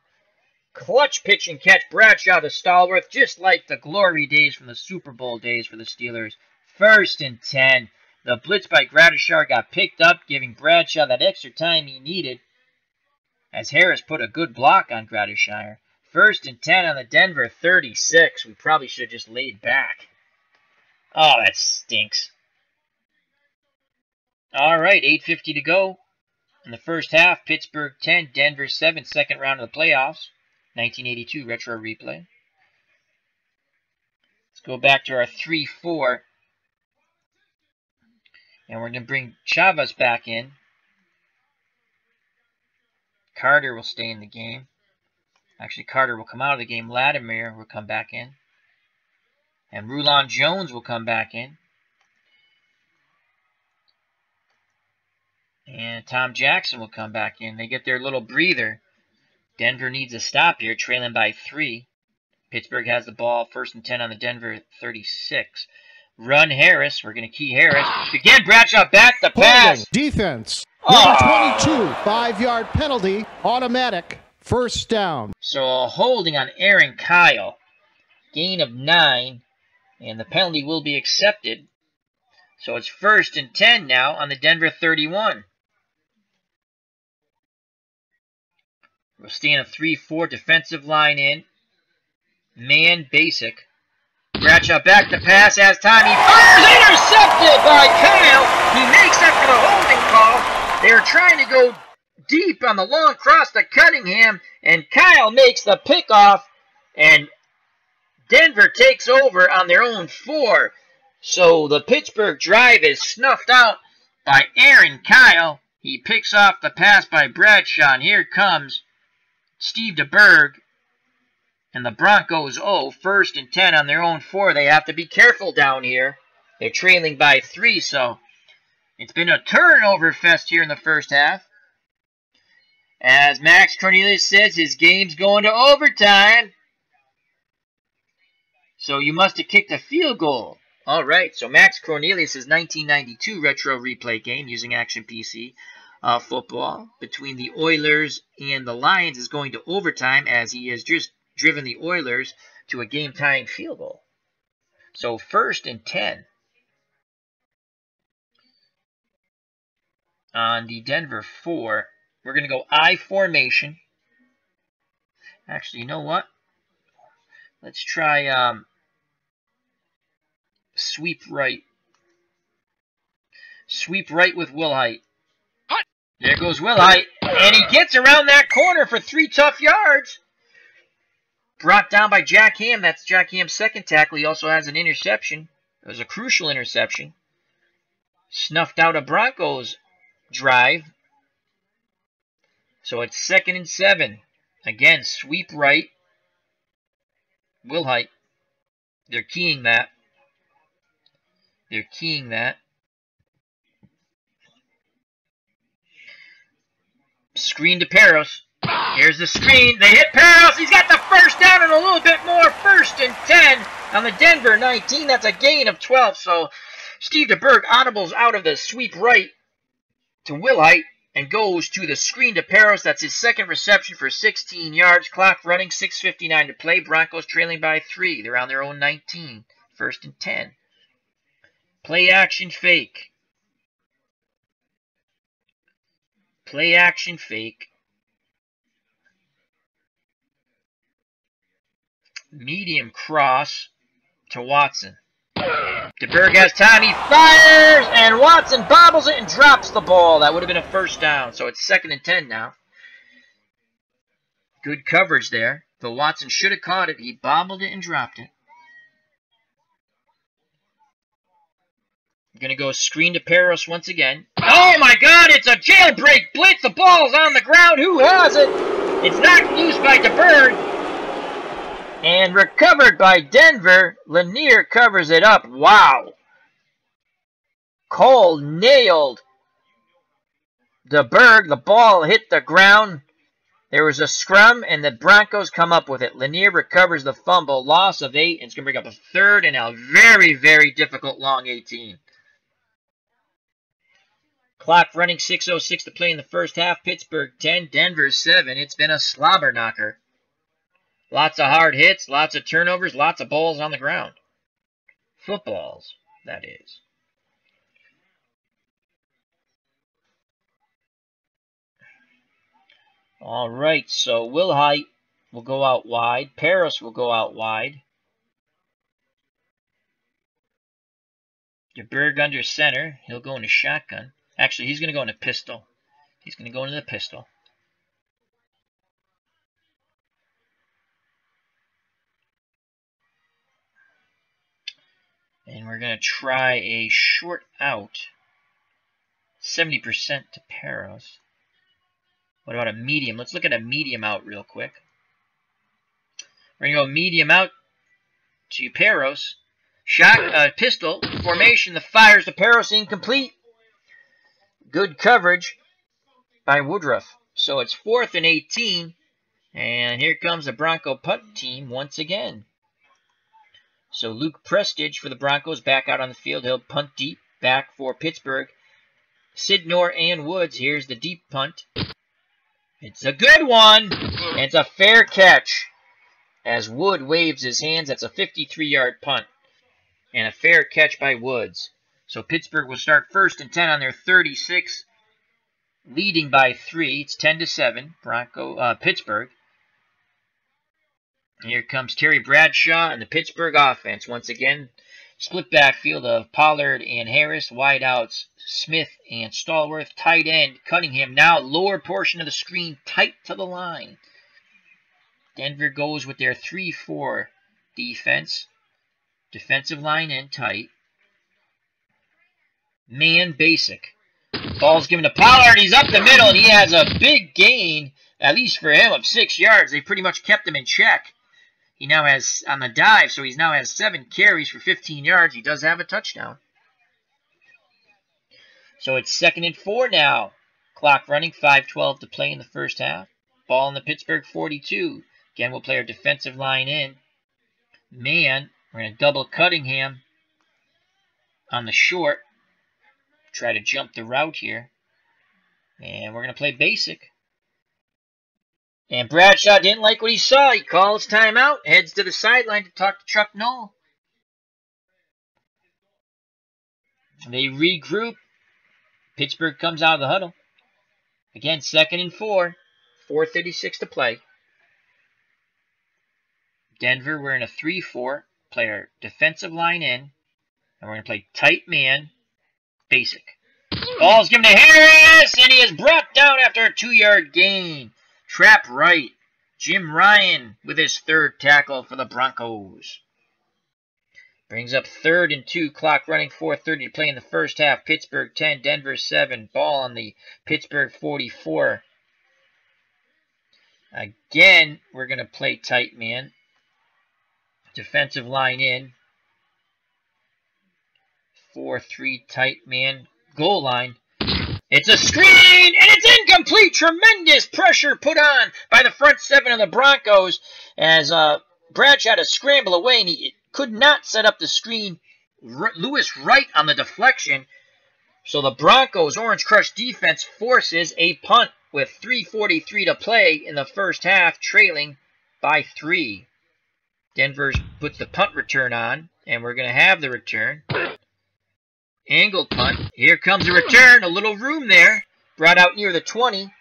Clutch pitch and catch. Bradshaw to Stallworth, just like the glory days from the Super Bowl days for the Steelers. 1st and 10. The blitz by Gradishire got picked up, giving Bradshaw that extra time he needed, as Harris put a good block on Gradishire. 1st and 10 on the Denver 36. We probably should have just laid back. Oh, that stinks. All right, 8:50 to go in the first half. Pittsburgh 10, Denver 7, 2nd round of the playoffs. 1982 retro replay. Let's go back to our 3-4. And we're going to bring Chavez back in. Carter will stay in the game. Actually, Carter will come out of the game. Latimer will come back in. And Rulon Jones will come back in. And Tom Jackson will come back in. They get their little breather. Denver needs a stop here, trailing by 3. Pittsburgh has the ball, 1st and 10 on the Denver 36. Run Harris. We're going to key Harris. Again, Bradshaw back the pass.
Defense. Number 22, 5-yard penalty, automatic, 1st down.
So a holding on Aaron Kyle. Gain of 9, and the penalty will be accepted. So it's 1st and 10 now on the Denver 31. We'll stay in a 3-4 defensive line in. Man basic. Bradshaw back to pass as time. He fires, intercepted by Kyle. He makes up for the holding call. They were trying to go deep on the long cross to Cunningham, and Kyle makes the pickoff, and Denver takes over on their own 4. So the Pittsburgh drive is snuffed out by Aaron Kyle. He picks off the pass by Bradshaw, and here comes Steve DeBerg. And the Broncos, 1st and 10 on their own 4. They have to be careful down here. They're trailing by 3, so it's been a turnover fest here in the first half. As Max Cornelius says, his game's going to overtime. So you must have kicked a field goal. All right, so Max Cornelius' 1992 retro replay game using Action PC football between the Oilers and the Lions is going to overtime, as he has just driven the Oilers to a game-tying field goal. So 1st and 10 on the Denver 4. We're going to go I formation. Actually, you know what? Let's try sweep right. Sweep right with Wilhite. There goes Wilhite, and he gets around that corner for 3 tough yards. Brought down by Jack Ham. That's Jack Ham's 2nd tackle. He also has an interception. It was a crucial interception. Snuffed out a Broncos drive. So it's 2nd and 7. Again, sweep right. Wilhite. They're keying that. They're keying that. Screen to Peros. Here's the screen. They hit Peros. He's got the first down and a little bit more. 1st and 10 on the Denver 19. That's a gain of 12. So Steve DeBerg audibles out of the sweep right to Wilhite and goes to the screen to Peros. That's his 2nd reception for 16 yards. Clock running, 6:59 to play. Broncos trailing by 3. They're on their own 19. 1st and 10. Play action fake. Play action fake. Medium cross to Watson. DeBerg has time. He fires, and Watson bobbles it and drops the ball. That would have been a 1st down. So it's 2nd and 10 now. Good coverage there. But Watson should have caught it. He bobbled it and dropped it. Going to go screen to Peros once again. Oh my God, it's a jailbreak blitz. The ball's on the ground. Who has it? It's knocked loose by DeBerg. And recovered by Denver. Lanier covers it up. Wow. Cole nailed DeBerg. The ball hit the ground. There was a scrum, and the Broncos come up with it. Lanier recovers the fumble. Loss of 8. And it's going to bring up a 3rd and a very, very difficult long 18. Clock running, 6:06 to play in the first half. Pittsburgh 10, Denver 7. It's been a slobber knocker. Lots of hard hits, lots of turnovers, lots of balls on the ground. Footballs, that is. All right, so Wilhite will go out wide. Peros will go out wide. DeBerg under center. He'll go into shotgun. Actually, he's going to go into pistol. He's going to go into the pistol. And we're going to try a short out. 70% to Peros. What about a medium? Let's look at a medium out real quick. We're going to go medium out to Peros. Pistol formation. The fires to Peros, incomplete. Good coverage by Woodruff. So it's 4th and 18. And here comes the Bronco punt team once again. So Luke Prestige for the Broncos back out on the field. He'll punt deep back for Pittsburgh. Sidnor and Woods. Here's the deep punt. It's a good one. And it's a fair catch. As Wood waves his hands, that's a 53-yard punt. And a fair catch by Woods. So Pittsburgh will start 1st and 10 on their 36, leading by 3. It's 10-7. Pittsburgh. Here comes Terry Bradshaw and the Pittsburgh offense. Once again, Split backfield of Pollard and Harris. Wideouts Smith and Stallworth. Tight end Cunningham. Now lower portion of the screen tight to the line. Denver goes with their 3-4 defense. Defensive line in tight. Man basic. Ball's given to Pollard. He's up the middle, and he has a big gain, at least for him, of 6 yards. They pretty much kept him in check. He now has, on the dive, so he now has 7 carries for 15 yards. He does have a touchdown. So it's 2nd and 4 now. Clock running, 5:12 to play in the first half. Ball in the Pittsburgh 42. Again, we'll play our defensive line in. Man, we're going to double Cunningham on the short. Try to jump the route here. And we're going to play basic. And Bradshaw didn't like what he saw. He calls timeout, heads to the sideline to talk to Chuck Noll. They regroup. Pittsburgh comes out of the huddle. Again, 2nd and 4. 4:36 to play. Denver, we're in a 3-4. Play our defensive line in. And we're going to play tight man, basic. Ball's given to Harris, and he is brought down after a 2-yard gain. Trap right. Jim Ryan with his 3rd tackle for the Broncos. Brings up 3rd and 2. Clock running, 4:30 to play in the first half. Pittsburgh 10, Denver 7. Ball on the Pittsburgh 44. Again, we're going to play tight man. Defensive line in. 4-3 tight man. Goal line. It's a screen, and it's incomplete. Tremendous pressure put on by the front 7 of the Broncos as Bradshaw had to scramble away, and he could not set up the screen. Lewis right on the deflection. So the Broncos' Orange Crush defense forces a punt with 3:43 to play in the first half, trailing by 3. Denver puts the punt return on, and we're going to have the return. Angle punt. Here comes the return. A little room there. Brought out near the 20.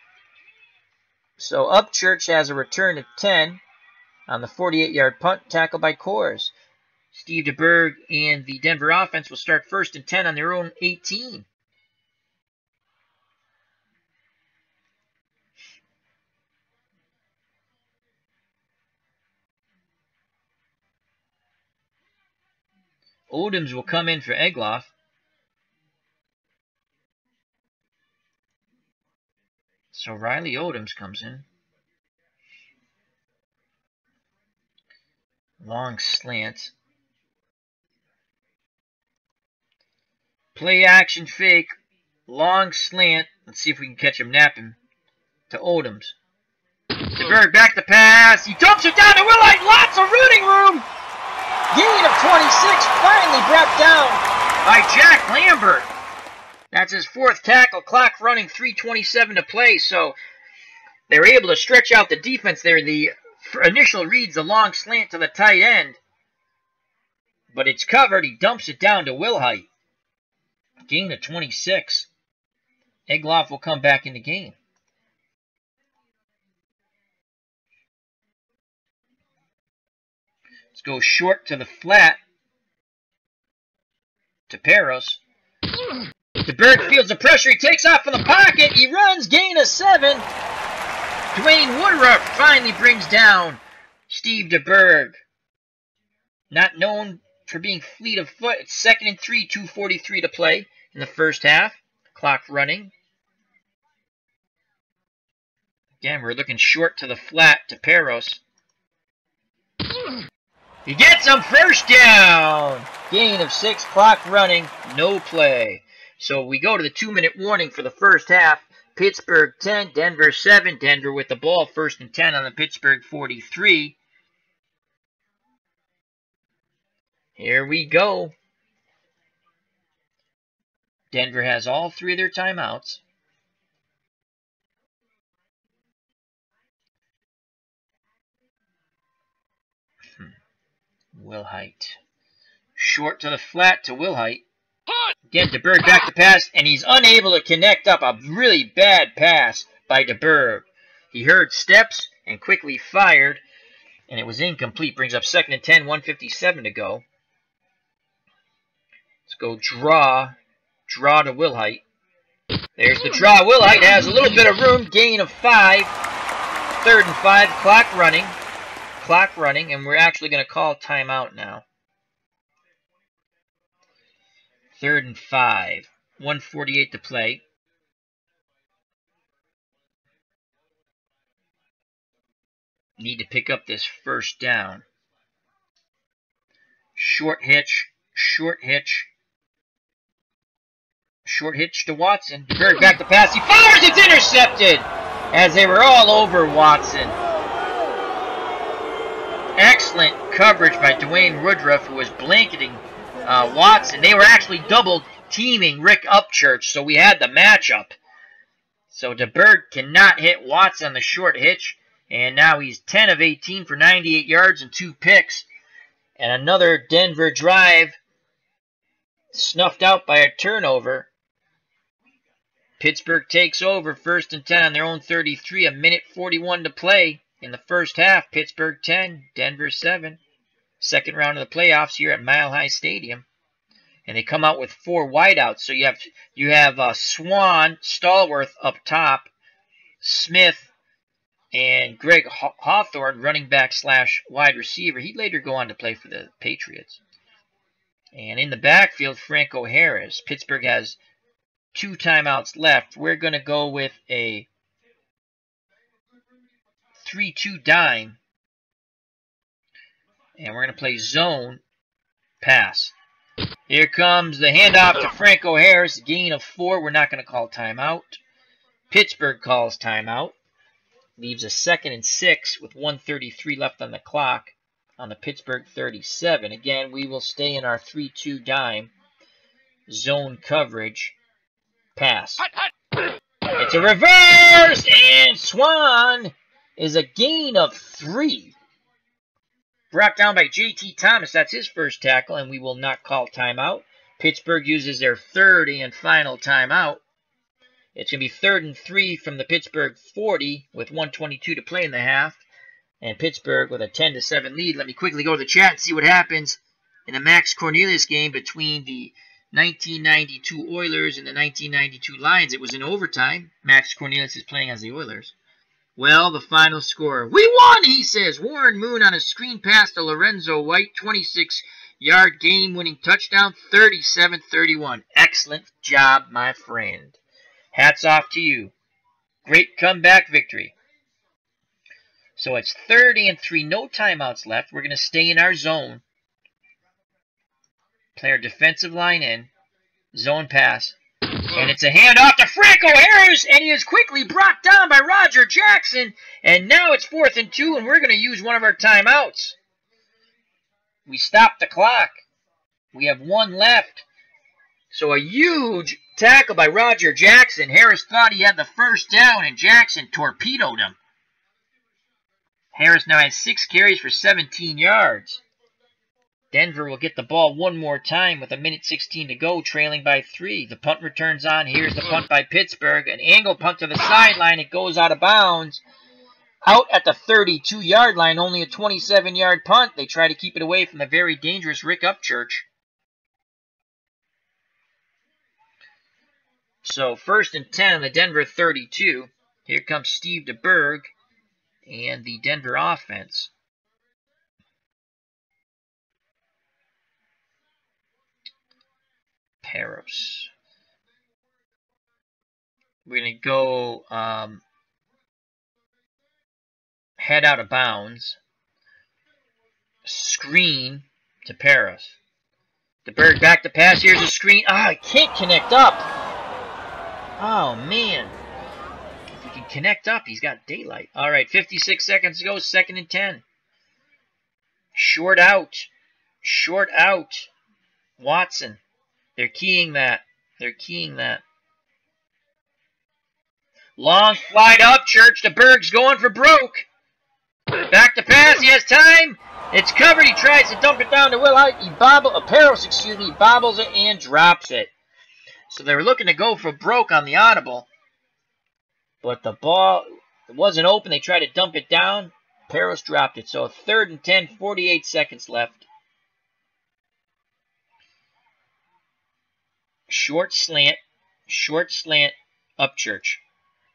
So Upchurch has a return at 10 on the 48-yard punt, tackled by Coors. Steve DeBerg and the Denver offense will start 1st and 10 on their own 18. Odoms will come in for Egloff. So Riley Odoms comes in. Long slant. Play action fake. Long slant. Let's see if we can catch him napping. To Odoms. DeBerg back to pass. He dumps it down to Willite. Lots of running room. Gain of 26. Finally brought down by Jack Lambert. That's his 4th tackle. Clock running, 3:27 to play. So they're able to stretch out the defense there. The initial reads a long slant to the tight end. But it's covered. He dumps it down to Wilhite. Gain of 26. Egloff will come back in the game. Let's go short to the flat. To Peros. DeBerg feels the pressure. He takes off from the pocket. He runs. Gain of 7. Dwayne Woodruff finally brings down Steve DeBerg. Not known for being fleet of foot. It's 2nd and 3. 2:43 to play in the first half. Clock running. Again, we're looking short to the flat to Peros. He gets him. 1st down. Gain of 6. Clock running. No play. So we go to the 2-minute warning for the first half. Pittsburgh 10, Denver 7. Denver with the ball, 1st and 10 on the Pittsburgh 43. Here we go. Denver has all 3 of their timeouts. Wilhite. Short to the flat to Wilhite. Again, DeBerg back to pass, and he's unable to connect up. A really bad pass by DeBerg. He heard steps and quickly fired, and it was incomplete. Brings up 2nd and 10, 1:57 to go. Let's go draw. Draw to Wilhite. There's the draw. Wilhite has a little bit of room. Gain of 5. 3rd and 5. Clock running. Clock running. And we're actually going to call timeout now. 3rd and 5. 1:48 to play. Need to pick up this first down. Short hitch. Short hitch. Short hitch to Watson. DeBerg back to pass. He fires. It's intercepted. As they were all over Watson. Excellent coverage by Dwayne Woodruff, who was blanketing Watson. They were actually double teaming Rick Upchurch, so we had the matchup. So DeBerg cannot hit Watson on the short hitch. And now he's 10 of 18 for 98 yards and 2 picks. And another Denver drive snuffed out by a turnover. Pittsburgh takes over 1st and 10 on their own 33. 1:41 to play in the first half. Pittsburgh 10, Denver 7. Second round of the playoffs here at Mile High Stadium. And they come out with 4 wideouts. So you have Swan, Stallworth up top, Smith, and Greg Hawthorne, running back / wide receiver. He'd later go on to play for the Patriots. And in the backfield, Franco Harris. Pittsburgh has 2 timeouts left. We're going to go with a 3-2 dime. And we're going to play zone pass. Here comes the handoff to Franco Harris. Gain of 4. We're not going to call timeout. Pittsburgh calls timeout. Leaves a 2nd and 6 with 1:33 left on the clock on the Pittsburgh 37. Again, we will stay in our 3-2 dime. Zone coverage. Pass. It's a reverse, and Swan is a gain of 3. Brought down by J.T. Thomas. That's his first tackle, and we will not call timeout. Pittsburgh uses their 3rd and final timeout. It's going to be 3rd and 3 from the Pittsburgh 40 with 1:22 to play in the half. And Pittsburgh with a 10-7 lead. Let me quickly go to the chat and see what happens in the Max Cornelius game between the 1992 Oilers and the 1992 Lions. It was in overtime. Max Cornelius is playing as the Oilers. Well, the final score. We won, he says. Warren Moon on a screen pass to Lorenzo White. 26-yard game-winning touchdown. 37-31. Excellent job, my friend. Hats off to you. Great comeback victory. So it's 3rd and 3. No timeouts left. We're going to stay in our zone. Play our defensive line in. Zone pass. And it's a handoff to Franco Harris. And he is quickly brought down by Roger Jackson. And now it's 4th and 2. And we're going to use one of our timeouts. We stopped the clock. We have 1 left. So a huge tackle by Roger Jackson. Harris thought he had the first down, and Jackson torpedoed him. Harris now has 6 carries for 17 yards. Denver will get the ball one more time with 1:16 to go, trailing by 3. The punt returns on. Here's the punt by Pittsburgh. An angle punt to the sideline. It goes out of bounds. Out at the 32-yard line, only a 27-yard punt. They try to keep it away from the very dangerous Rick Upchurch. So 1st and 10 on the Denver 32. Here comes Steve DeBerg and the Denver offense. Peros. We're going to go head out of bounds. Screen to Peros. DeBerg back to pass. Here's a screen. I can't connect up. Oh, man. If he can connect up, he's got daylight. All right, 56 seconds to go. 2nd and 10. Short out. Short out. Watson. They're keying that. They're keying that. Long slide up. Church. DeBerg's going for broke. Back to pass. He has time. It's covered. He tries to dump it down to Wilhite. He bobbles it and drops it. So they were looking to go for broke on the audible. But the ball wasn't open. They tried to dump it down. Peros dropped it. So 3rd and 10, 48 seconds left. short slant, Upchurch.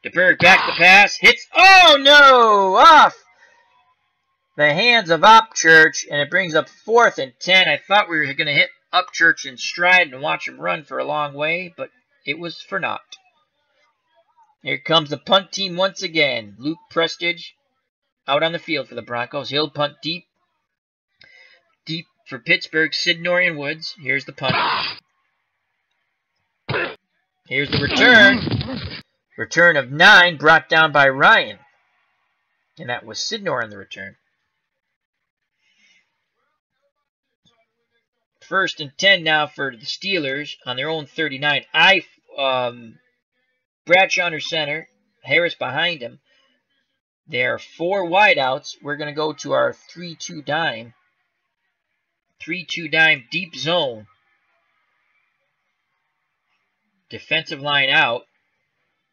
DeBerg back to pass, hits, oh no, off the hands of Upchurch, and it brings up 4th and 10. I thought we were going to hit Upchurch in stride and watch him run for a long way, but it was for naught. Here comes the punt team once again. Luke Prestige out on the field for the Broncos. He'll punt deep for Pittsburgh, Sidnorian Woods. Here's the punt. Here's the return. Return of 9 brought down by Ryan. And that was Sidnor on the return. 1st and 10 now for the Steelers on their own 39. Bradshaw under center. Harris behind him. There are 4 wideouts. We're going to go to our 3-2 dime. 3-2 dime deep zone. Defensive line out.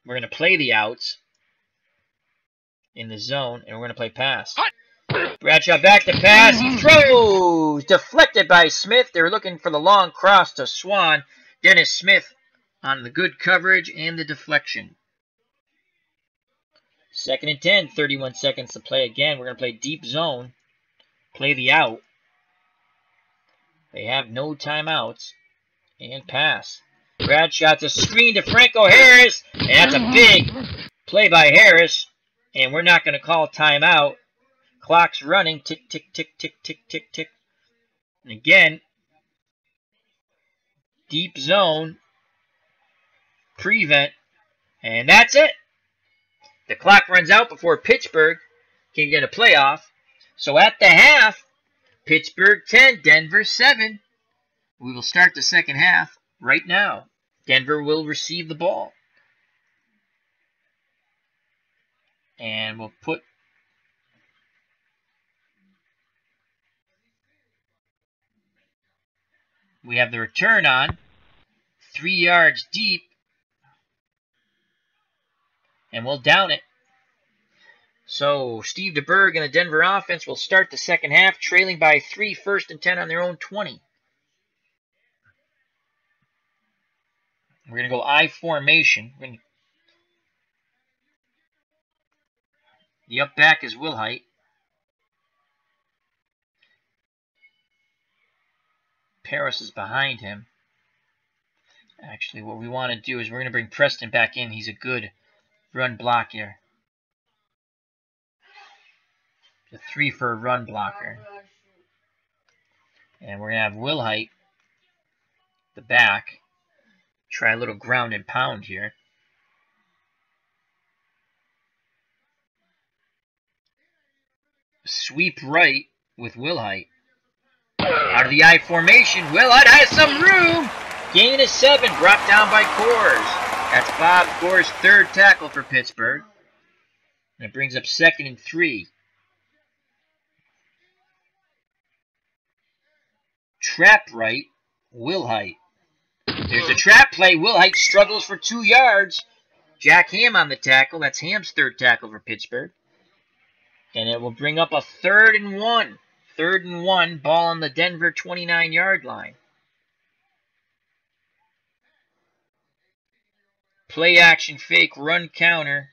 We're going to play the outs in the zone, and we're going to play pass. Bradshaw back to pass. He throws. Deflected by Smith. They were looking for the long cross to Swan. Dennis Smith on the good coverage and the deflection. 2nd and 10. 31 seconds to play again. We're going to play deep zone. Play the out. They have no timeouts. And pass. Bradshaw to screen to Franco Harris. And that's a big play by Harris. And we're not going to call timeout. Clock's running. Tick, tick, tick, tick, tick, tick, tick. And again, deep zone. Prevent. And that's it. The clock runs out before Pittsburgh can get a playoff. So at the half, Pittsburgh 10, Denver 7. We will start the second half right now. Denver will receive the ball. And we'll put we have the return on 3 yards deep. And we'll down it. So Steve DeBerg and the Denver offense will start the second half, trailing by 3, 1st and 10 on their own 20. We're going to go I formation. The up back is Wilhite. Paris is behind him. Actually, what we want to do is we're going to bring Preston back in. He's a good run blocker. The 3 for a run blocker. And we're going to have Wilhite, the back. Try a little ground and pound here. Sweep right with Wilhite. Out of the I formation, Wilhite has some room. Gain of 7, brought down by Coors. That's Bob Coors' 3rd tackle for Pittsburgh. And it brings up 2nd and 3. Trap right, Wilhite. There's a trap play. Wilhite struggles for 2 yards. Jack Ham on the tackle. That's Ham's 3rd tackle for Pittsburgh. And it will bring up a 3rd and 1. 3rd and 1, ball on the Denver 29-yard line. Play action fake, run counter.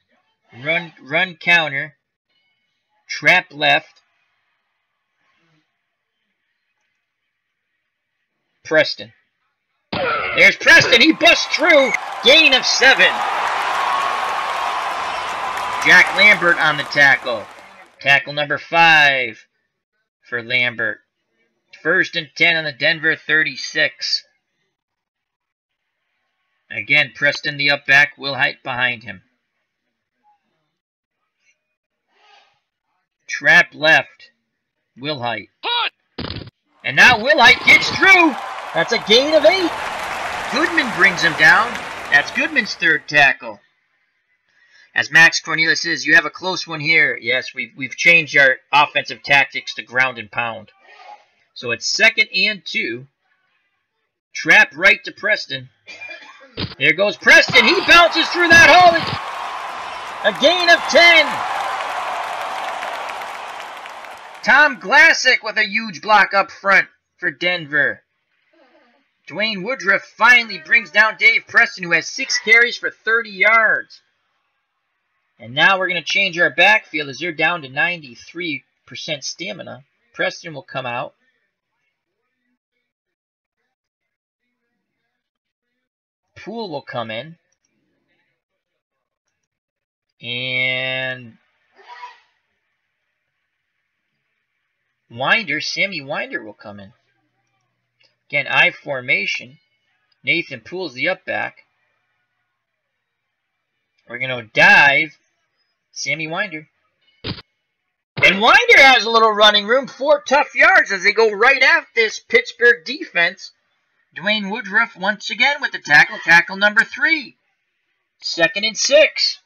Run counter. Trap left. Preston. There's Preston. He busts through. Gain of 7. Jack Lambert on the tackle. Tackle number 5 for Lambert. 1st and 10 on the Denver 36. Again, Preston the up back. Wilhite behind him. Trap left. Wilhite. And now Wilhite gets through. That's a gain of 8. Goodman brings him down. That's Goodman's 3rd tackle. As Max Cornelius says, you have a close one here. Yes, we've changed our offensive tactics to ground and pound. So it's 2nd and 2. Trap right to Preston. There goes Preston. He bounces through that hole. A gain of 10. Tom Glassick with a huge block up front for Denver. Dwayne Woodruff finally brings down Dave Preston, who has 6 carries for 30 yards. And now we're going to change our backfield as they're down to 93% stamina. Preston will come out. Poole will come in. And Sammy Winder will come in. Again, I formation. Nathan Poole's the up back. We're going to dive Sammy Winder. And Winder has a little running room, 4 tough yards as they go right at this Pittsburgh defense. Dwayne Woodruff once again with the tackle number 3. 2nd and 6.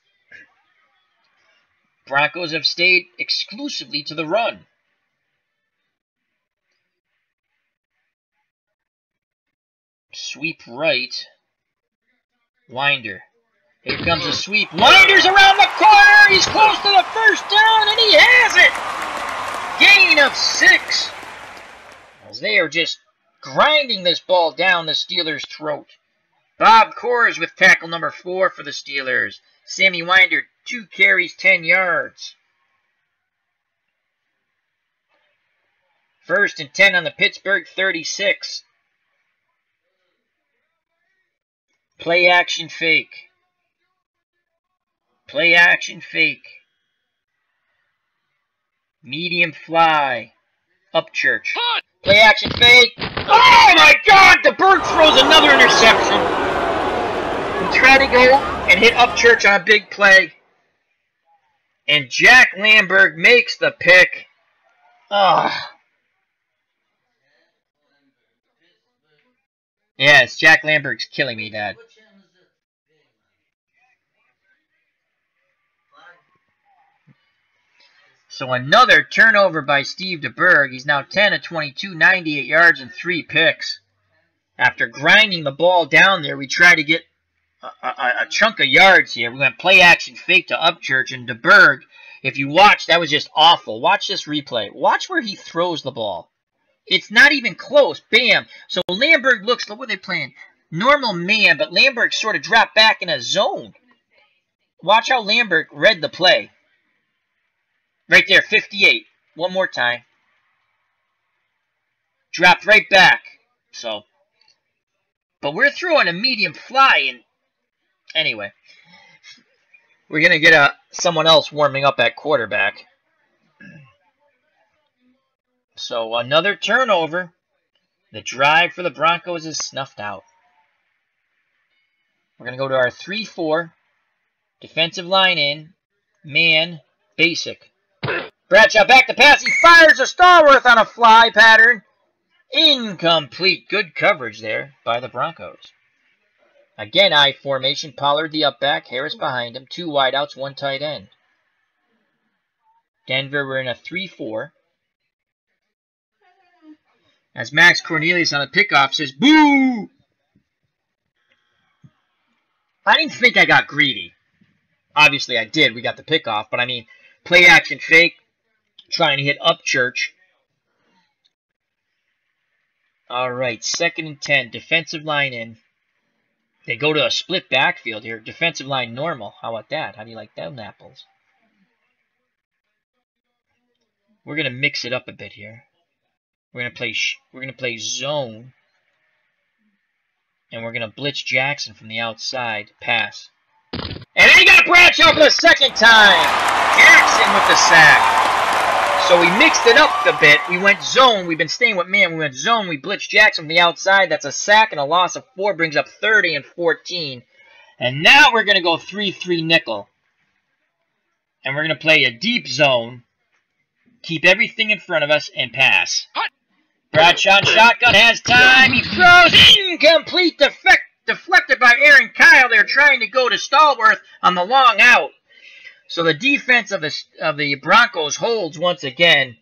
Broncos have stayed exclusively to the run. Sweep right. Winder. Here comes a sweep. Winder's around the corner. He's close to the first down, and he has it. Gain of 6. As they are just grinding this ball down the Steelers' throat. Bob Coors with tackle number 4 for the Steelers. Sammy Winder, 2 carries, 10 yards. 1st and 10 on the Pittsburgh 36. Play action fake. Play action fake. Medium fly. Upchurch. Play action fake. Oh my God! DeBerg throws another interception. He tried to go and hit Upchurch on a big play. And Jack Lamberg makes the pick. Yes, Jack Lamberg's killing me, Dad. So another turnover by Steve DeBerg. He's now 10 of 22, 98 yards and 3 picks. After grinding the ball down there, we try to get a chunk of yards here. We went play action fake to Upchurch, and DeBerg, if you watch, that was just awful. Watch this replay. Watch where he throws the ball. It's not even close. Bam. So Lamberg looks, look what they're playing. Normal man, but Lamberg sort of dropped back in a zone. Watch how Lamberg read the play. Right there, 58. One more time. Dropped right back. So, but we're throwing a medium fly, and anyway, we're going to get someone else warming up at quarterback. So another turnover. The drive for the Broncos is snuffed out. We're going to go to our 3-4. Defensive line in. Man. Basic. Bradshaw back to pass. He fires a Stallworth on a fly pattern. Incomplete. Good coverage there by the Broncos. Again, I formation. Pollard the up back. Harris behind him. 2 wideouts, 1 tight end. Denver, we're in a 3-4. As Max Cornelius on the pickoff says, boo! I didn't think I got greedy. Obviously I did. We got the pickoff. But I mean, play action fake. Trying to hit Upchurch. Alright, 2nd and 10. Defensive line in. They go to a split backfield here. Defensive line normal. How about that? How do you like them apples? We're going to mix it up a bit here. We're going to play zone. And we're going to blitz Jackson from the outside. Pass. And then he got Bradshaw for the 2nd time. Jackson with the sack. So we mixed it up a bit. We went zone. We've been staying with man. We went zone. We blitzed Jackson from the outside. That's a sack and a loss of 4. Brings up 30 and 14. And now we're going to go 3-3 nickel. And we're going to play a deep zone. Keep everything in front of us and pass. Bradshaw shotgun has time. He throws incomplete. Deflected by Aaron Kyle. They're trying to go to Stallworth on the long out. So the defense of the Broncos holds once again.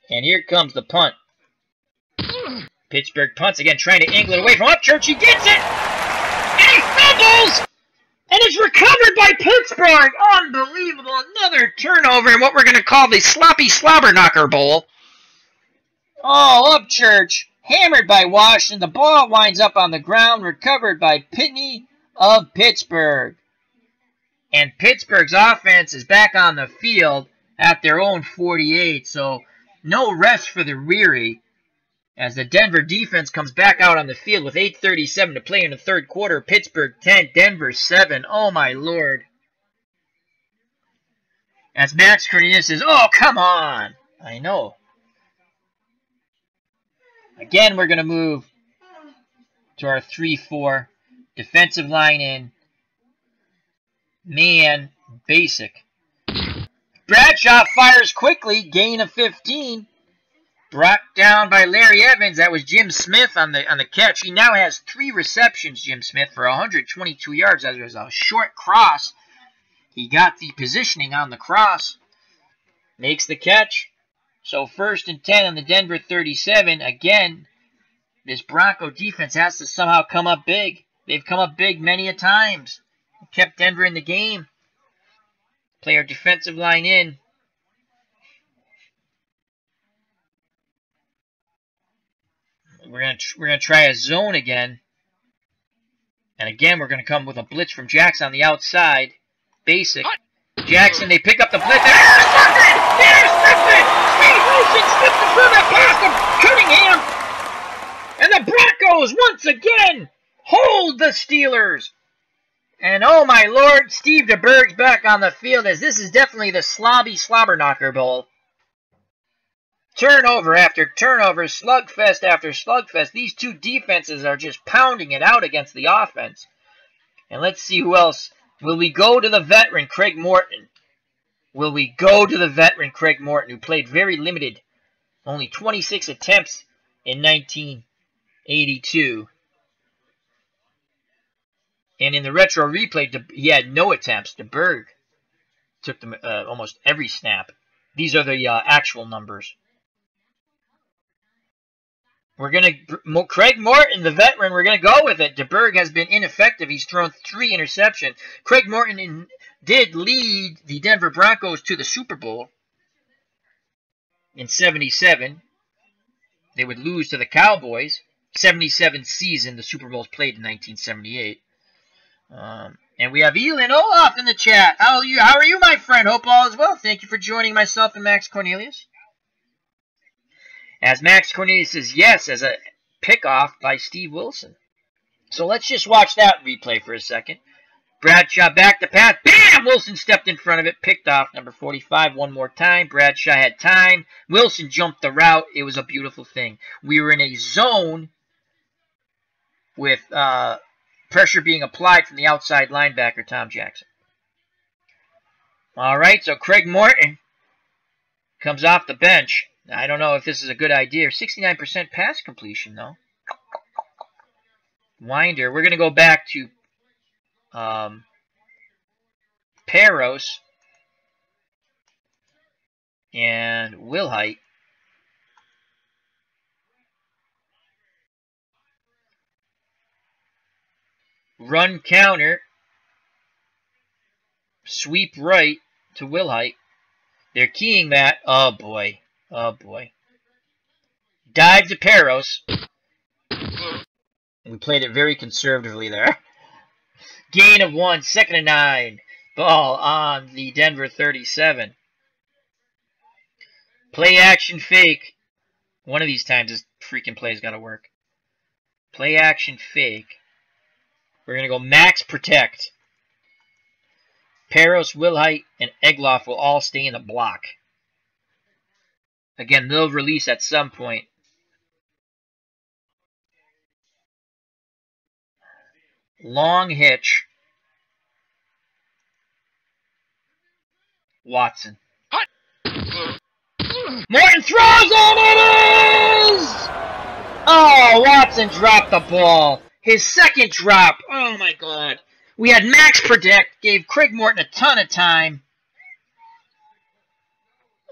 And here comes the punt. Pittsburgh punts again, trying to angle it away from Upchurch. He gets it! And he fumbles! And it's recovered by Pittsburgh! Unbelievable! Another turnover in what we're going to call the Sloppy Slobber Knocker Bowl. Oh, Upchurch Hammered by Washington. The ball winds up on the ground. Recovered by Pitney of Pittsburgh. And Pittsburgh's offense is back on the field at their own 48. So no rest for the weary as the Denver defense comes back out on the field with 8:37 to play in the third quarter. Pittsburgh 10, Denver 7. Oh, my Lord. As Max Cornelius says, oh, come on. I know. Again, we're going to move to our 3-4. Defensive line in. Man, basic. Bradshaw fires quickly. Gain of 15. Brought down by Larry Evans. That was Jim Smith on the catch. He now has 3 receptions, Jim Smith, for 122 yards. That was a short cross. He got the positioning on the cross. Makes the catch. So 1st and 10 on the Denver 37. Again, this Bronco defense has to somehow come up big. They've come up big many a times. Kept Denver in the game. Play our defensive line in. We're gonna try a zone again. And again, we're gonna come with a blitz from Jackson on the outside. Basic. Jackson, they pick up the blitz. Intercepted! Steve Wilson slipped in front of pass to Cunningham. And the Broncos once again hold the Steelers. And oh my Lord, Steve DeBerg's back on the field as this is definitely the slobber knocker bowl. Turnover after turnover, slugfest after slugfest. These two defenses are just pounding it out against the offense. And let's see who else. Will we go to the veteran, Craig Morton? Will we go to the veteran, Craig Morton, who played very limited, only 26 attempts in 1982? And in the retro replay, he had no attempts. DeBerg took them almost every snap. These are the actual numbers. We're going to, Craig Morton, the veteran, we're going to go with it. DeBerg has been ineffective. He's thrown 3 interceptions. Craig Morton did lead the Denver Broncos to the Super Bowl in 77. They would lose to the Cowboys. 77 season, the Super Bowls played in 1978. And we have Elin Olaf in the chat. How are you, my friend? Hope all is well. Thank you for joining myself and Max Cornelius. As Max Cornelius says yes, as a pickoff by Steve Wilson. So let's just watch that replay for a second. Bradshaw back to pass. Bam! Wilson stepped in front of it. Picked off number 45 one more time. Bradshaw had time. Wilson jumped the route. It was a beautiful thing. We were in a zone with pressure being applied from the outside linebacker, Tom Jackson. All right, so Craig Morton comes off the bench. I don't know if this is a good idea. 69% pass completion, though. Winder. We're going to go back to Peros and Wilhite. Run counter. Sweep right to Wilhite. They're keying that. Oh, boy. Oh, boy. Dive to Peros. We played it very conservatively there. Gain of 1, 2nd and 9. Ball on the Denver 37. Play action fake. One of these times this freaking play's got to work. Play action fake. We're going to go max protect. Peros, Wilhite, and Egloff will all stay in the block. Again, they'll release at some point. Long hitch. Watson. Morton throws and it is! Oh, Watson dropped the ball. His second drop. Oh, my God. We had max protect. Gave Craig Morton a ton of time.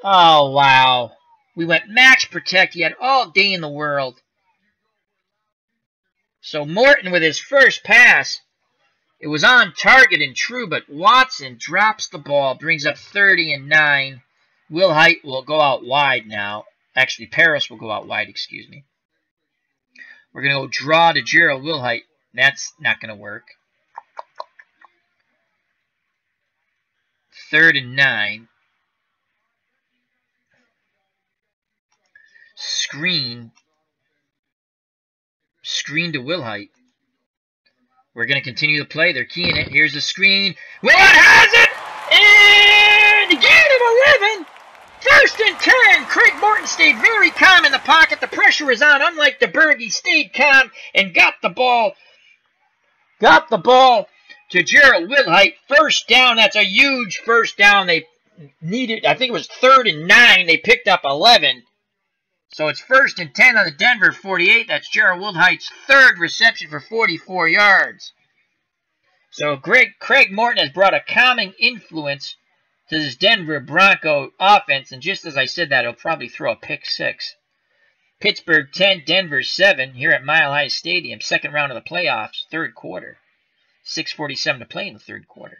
Oh, wow. We went max protect. He had all day in the world. So Morton with his first pass. It was on target and true, but Watson drops the ball. Brings up 30 and 9. Wilhite will go out wide now. Actually, Paris will go out wide, excuse me. We're going to go draw to Gerald Wilhite. That's not going to work. 3rd and 9. Screen. Screen to Wilhite. We're going to continue to play. They're keying it. Here's the screen. Wilhite has it! And again at 11. 1st and 10. Craig Morton stayed very calm in the pocket. The pressure was on. Unlike DeBerg, he stayed calm and got the ball. Got the ball to Gerald Wilhite. 1st down. That's a huge 1st down. They needed, I think it was 3rd and 9. They picked up 11. So it's 1st and 10 on the Denver 48. That's Gerald Wilhite's 3rd reception for 44 yards. So Craig Morton has brought a calming influence to this Denver Bronco offense. And just as I said that, he'll probably throw a pick 6. Pittsburgh 10, Denver 7 here at Mile High Stadium. 2nd round of the playoffs, 3rd quarter. 6:47 to play in the 3rd quarter.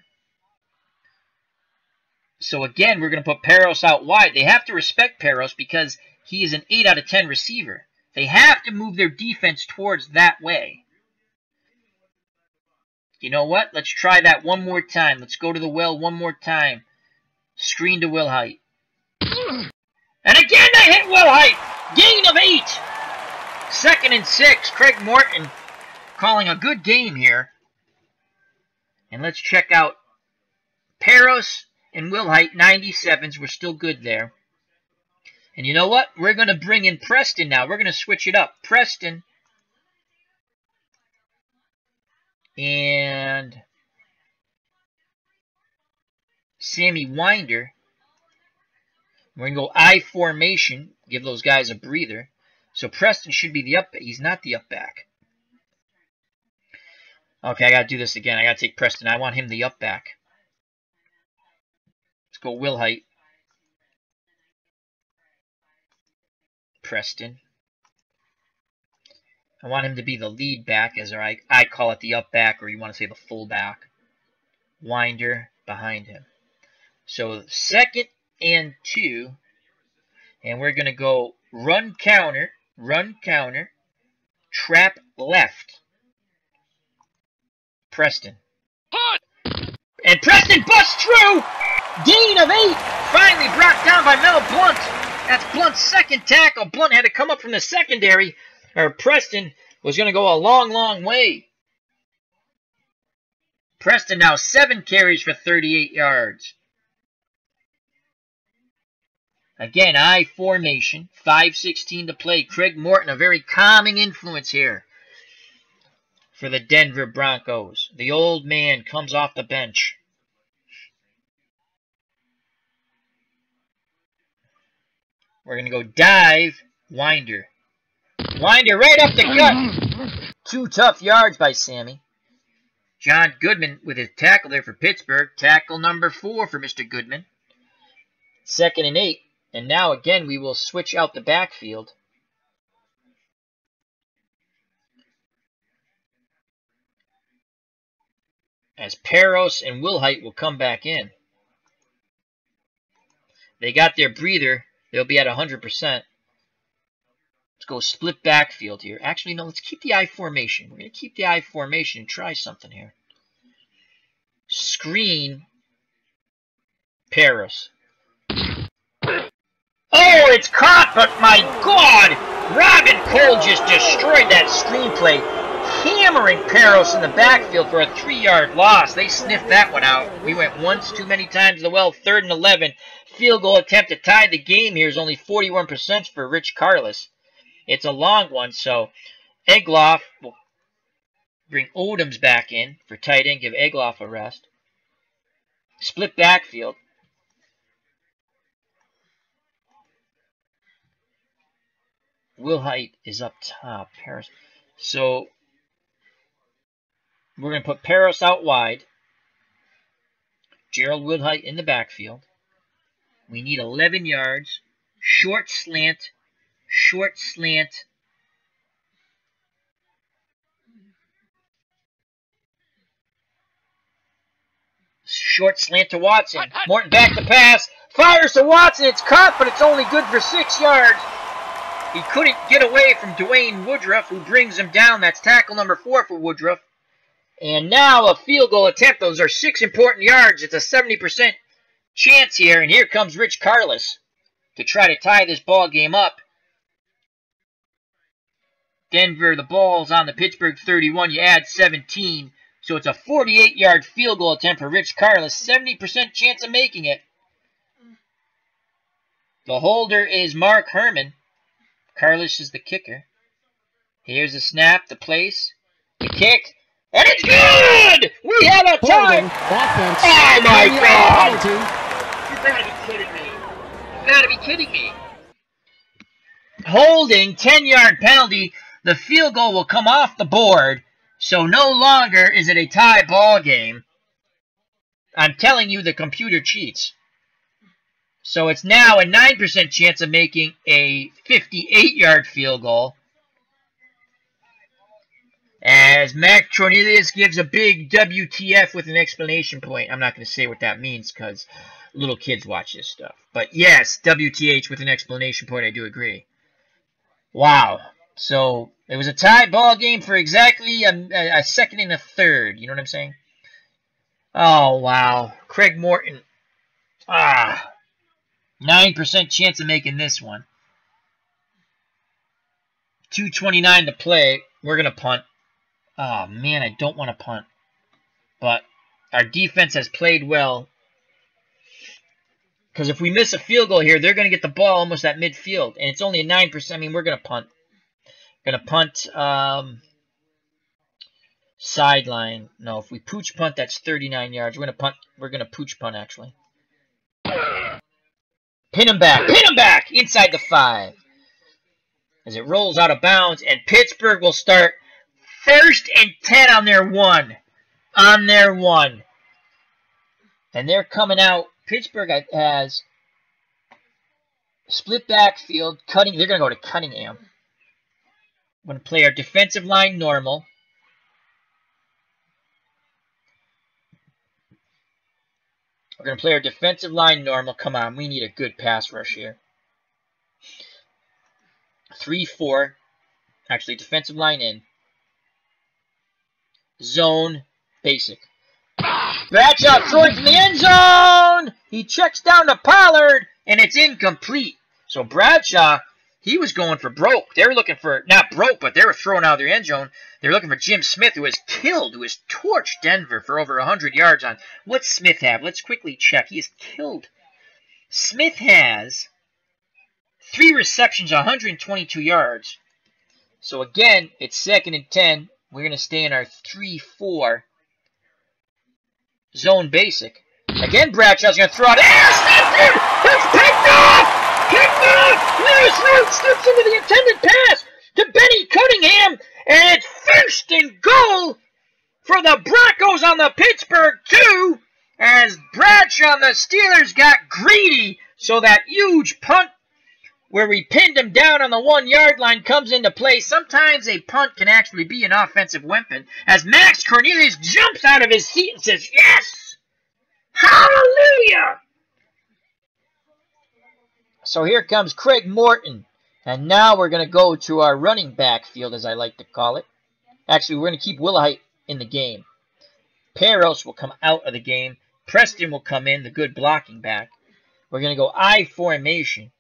So again, we're going to put Peros out wide. They have to respect Peros because he is an 8 out of 10 receiver. They have to move their defense towards that way. You know what? Let's try that one more time. Let's go to the well one more time. Screen to Wilhite. And again they hit Wilhite. Gain of 8. 2nd and 6. Craig Morton calling a good game here. And let's check out Peros and Wilhite. 97s were still good there. And you know what? We're going to bring in Preston now. We're going to switch it up. Preston and Sammy Winder. We're going to go I formation. Give those guys a breather. So Preston should be the up. He's not the up back. Okay, I got to do this again. I got to take Preston. I want him the up back. Let's go Wilhite. Preston. I want him to be the lead back, as I call it the up back, or you want to say the full back. Winder behind him. So 2nd and 2, and we're going to go run counter, trap left. Preston. And Preston busts through! Gain of 8! Finally brought down by Mel Blount. That's Blount's 2nd tackle. Blount had to come up from the secondary, or Preston was going to go a long, long way. Preston now 7 carries for 38 yards. Again, I formation, 5:16 to play. Craig Morton, a very calming influence here for the Denver Broncos. The old man comes off the bench. We're going to go dive, Winder. Winder right up the gut. 2 tough yards by Sammy. John Goodman with his tackle there for Pittsburgh. Tackle number 4 for Mr. Goodman. 2nd and 8. And now again we will switch out the backfield. As Peros and Wilhite will come back in. They got their breather. They'll be at 100%. Let's go split backfield here. Actually, no, let's keep the I formation. We're going to keep the I formation and try something here. Screen. Peros. Oh, it's caught, but my God! Robin Cole just destroyed that screenplay, hammering Peros in the backfield for a 3-yard loss. They sniffed that one out. We went once too many times to the well. 3rd and 11. Field goal attempt to tie the game here is only 41% for Rich Carlos. It's a long one, so Egloff will bring Odoms back in for tight end, give Egloff a rest. Split backfield. Wilhite is up top. Peros. So we're going to put Peros out wide. Gerald Wilhite in the backfield. We need 11 yards. Short slant. Short slant. Short slant to Watson. Morton back to pass. Fires to Watson. It's caught, but it's only good for 6 yards. He couldn't get away from Dwayne Woodruff, who brings him down. That's tackle number 4 for Woodruff. And now a field goal attempt. Those are 6 important yards. It's a 70% chance here. And here comes Rich Carlos to try to tie this ball game up. Denver, the ball's on the Pittsburgh 31. You add 17. So it's a 48-yard field goal attempt for Rich Carlos. 70% chance of making it. The holder is Mark Herman. Carlos is the kicker. Here's the snap, the place, the kick, and it's good! We have a tie!
Offense.
Oh my God! You gotta be kidding me. You gotta be kidding me. Holding, 10-yard penalty. The field goal will come off the board, so no longer is it a tie ball game. I'm telling you, the computer cheats. So it's now a 9% chance of making a 58-yard field goal. As Max Cornelius gives a big WTF with an exclamation point. I'm not going to say what that means because little kids watch this stuff. But yes, WTH with an exclamation point, I do agree. Wow. So it was a tie ball game for exactly a second and a third. You know what I'm saying? Oh, wow. Craig Morton. 9% chance of making this one. 2:29 to play. We're going to punt. Oh, man, I don't want to punt. But our defense has played well. Because if we miss a field goal here, they're going to get the ball almost at midfield. And it's only a 9%. I mean, we're going to punt. Going to punt sideline. No, if we pooch punt, that's 39 yards. We're going to punt. We're going to pooch punt, actually. Pin him back. Pin him back inside the 5. As it rolls out of bounds. And Pittsburgh will start 1st and 10 on their 1. On their 1. And they're coming out. Pittsburgh has split backfield. They're going to go to Cunningham. We're going to play our defensive line normal. We're going to play our defensive line normal. Come on, we need a good pass rush here. 3-4. Actually, defensive line in. Zone, basic. Bradshaw throwing from the end zone! He checks down to Pollard, and it's incomplete. So Bradshaw, he was going for broke. They were looking for, not broke, but they were throwing out of their end zone. They were looking for Jim Smith, who has torched Denver for over 100 yards on. What's Smith have? Let's quickly check. He has killed. Smith has 3 receptions, 122 yards. So again, it's 2nd and 10. We're going to stay in our 3-4 zone basic. Again, Bradshaw's going to throw it. It's picked off! Picked off! Lewis Road slips into the intended pass to Benny Cunningham, and it's 1st and goal for the Broncos on the Pittsburgh 2, as Bradshaw and the Steelers got greedy, so that huge punt where we pinned him down on the 1-yard line comes into play. Sometimes a punt can actually be an offensive weapon, as Max Cornelius jumps out of his seat and says, yes! Hallelujah! So here comes Craig Morton. And now we're going to go to our running back field, as I like to call it. Actually, we're going to keep Willahite in the game. Peros will come out of the game. Preston will come in, the good blocking back. We're going to go I formation.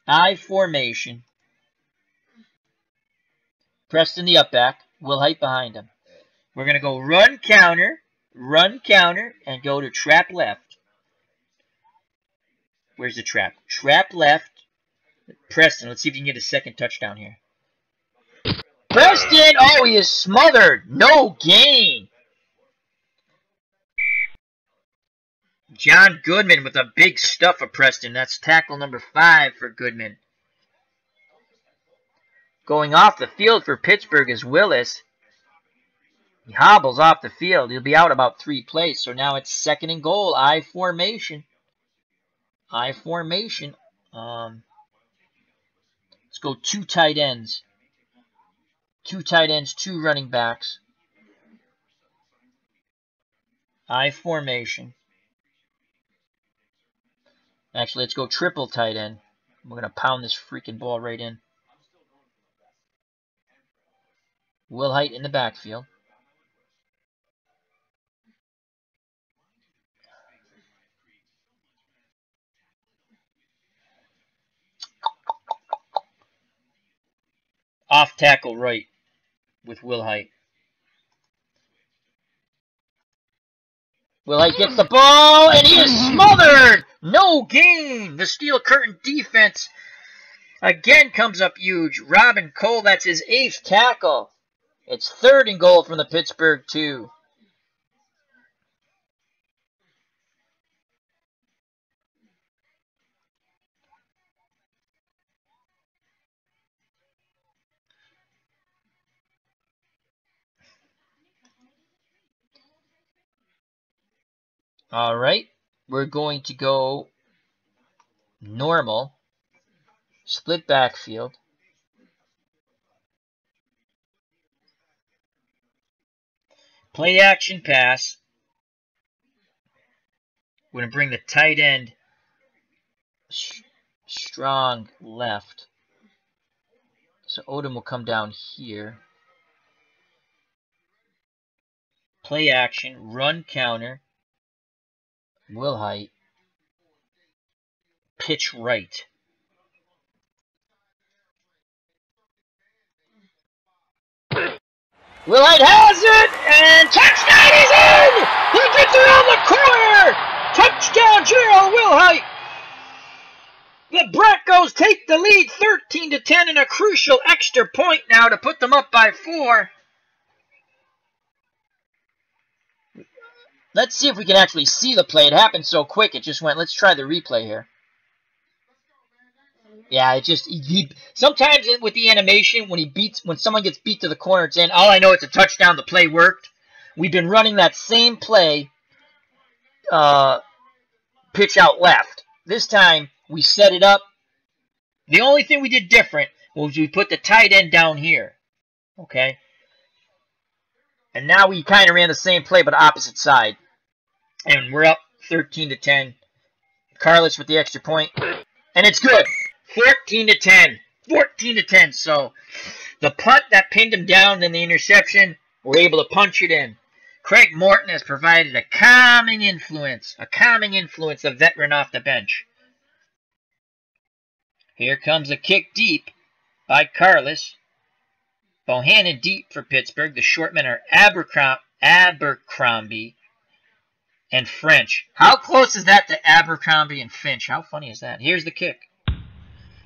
I formation. Preston the up back. Willahite behind him. We're going to go run counter, and go to trap left. Where's the trap? Trap left. Preston, let's see if you can get a second touchdown here. Preston! Oh, he is smothered. No gain. John Goodman with a big stuff of Preston. That's tackle number 5 for Goodman. Going off the field for Pittsburgh is Willis. He hobbles off the field. He'll be out about 3 plays. So now it's 2nd and goal. I formation. I formation. Let's go 2 tight ends. 2 tight ends, 2 running backs. I formation. Actually, let's go triple tight end. We're going to pound this freaking ball right in. Will Height in the backfield. Off tackle right with Will Height. Will Height gets the ball, and he is smothered! No gain! The Steel Curtain defense again comes up huge. Robin Cole, that's his 8th tackle. It's 3rd and goal from the Pittsburgh 2. All right, we're going to go normal, split backfield. Play action pass. We're going to bring the tight end strong left. So Odom will come down here. Play action, run counter. Will Height. Pitch right. Will Height has it, and touchdown, he's in! He gets around the corner! Touchdown, Gerald Will Height! The Broncos take the lead 13-10 and a crucial extra point now to put them up by 4. Let's see if we can actually see the play. It happened so quick, it just went, let's try the replay here. Yeah, it just, sometimes with the animation, when someone gets beat to the corner, it's in. All I know, it's a touchdown, the play worked. We've been running that same play, pitch out left. This time, we set it up. The only thing we did different was we put the tight end down here. Okay? And now we kind of ran the same play, but opposite side. And we're up 13-10. Carlos with the extra point. And it's good. 14-10. 14-10. So the punt that pinned him down and the interception, we're able to punch it in. Craig Morton has provided a calming influence. A veteran off the bench. Here comes a kick deep by Carlos. Bohannon deep for Pittsburgh. The short men are Abercrombie and French. How close is that to Abercrombie and Finch? How funny is that? Here's the kick.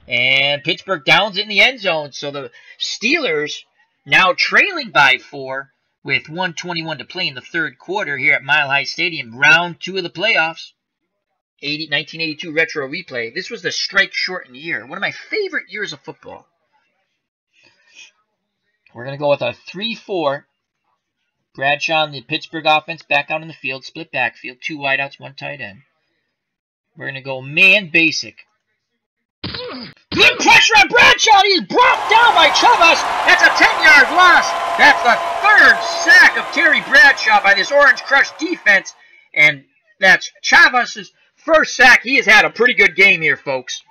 And Pittsburgh downs it in the end zone. So the Steelers now trailing by 4 with 1:21 to play in the 3rd quarter here at Mile High Stadium. Round 2 of the playoffs. 1982 retro replay. This was the strike-shortened year. One of my favorite years of football. We're going to go with a 3-4. Bradshaw and the Pittsburgh offense back out in the field. Split backfield. 2 wideouts, 1 tight end. We're going to go man basic. Good pressure on Bradshaw. He's brought down by Chavez. That's a 10-yard loss. That's the 3rd sack of Terry Bradshaw by this Orange Crush defense. And that's Chavez's 1st sack. He has had a pretty good game here, folks.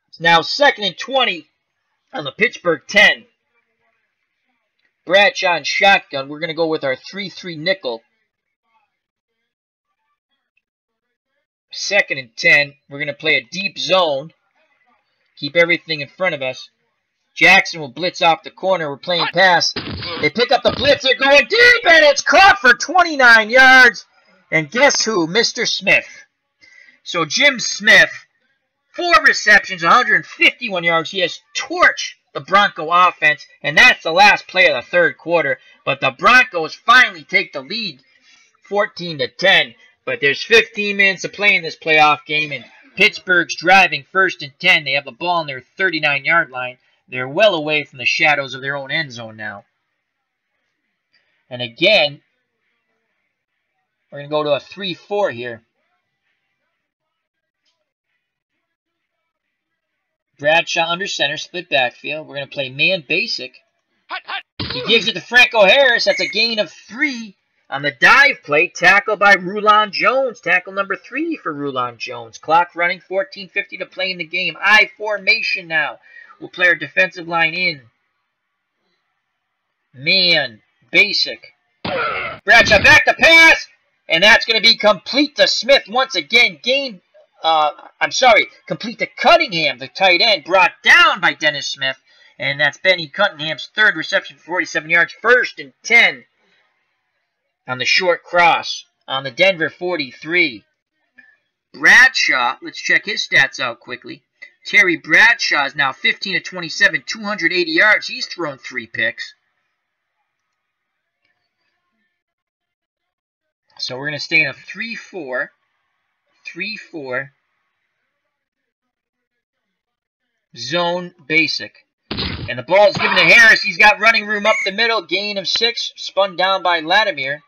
It's now 2nd and 20 on the Pittsburgh 10. Bradshaw and shotgun. We're going to go with our 3-3 nickel. 2nd and 10. We're going to play a deep zone. Keep everything in front of us. Jackson will blitz off the corner. We're playing pass. They pick up the blitz. They're going deep, and it's caught for 29 yards. And guess who? Mr. Smith. So Jim Smith, 4 receptions, 151 yards. He has torched the Bronco offense, and that's the last play of the 3rd quarter. But the Broncos finally take the lead, 14-10. But there's 15 minutes to play in this playoff game, and Pittsburgh's driving 1st and 10. They have the ball on their 39-yard line. They're well away from the shadows of their own end zone now. And again, we're going to go to a 3-4 here. Bradshaw under center, split backfield. We're going to play man basic. He gives it to Franco Harris. That's a gain of 3. On the dive play, tackle by Rulon Jones. Tackle number 3 for Rulon Jones. Clock running, 14:50 to play in the game. I formation now. We'll play our defensive line in. Man, basic. Bradshaw back to pass. And that's going to be complete to Smith once again. Complete to Cunningham, the tight end. Brought down by Dennis Smith. And that's Benny Cunningham's 3rd reception for 47 yards. 1st and 10. On the short cross, on the Denver 43. Bradshaw, let's check his stats out quickly. Terry Bradshaw is now 15 of 27, 280 yards. He's thrown 3 picks. So we're going to stay in a 3-4. 3-4. Zone basic. And the ball is given to Harris. He's got running room up the middle. Gain of 6. Spun down by Latimer.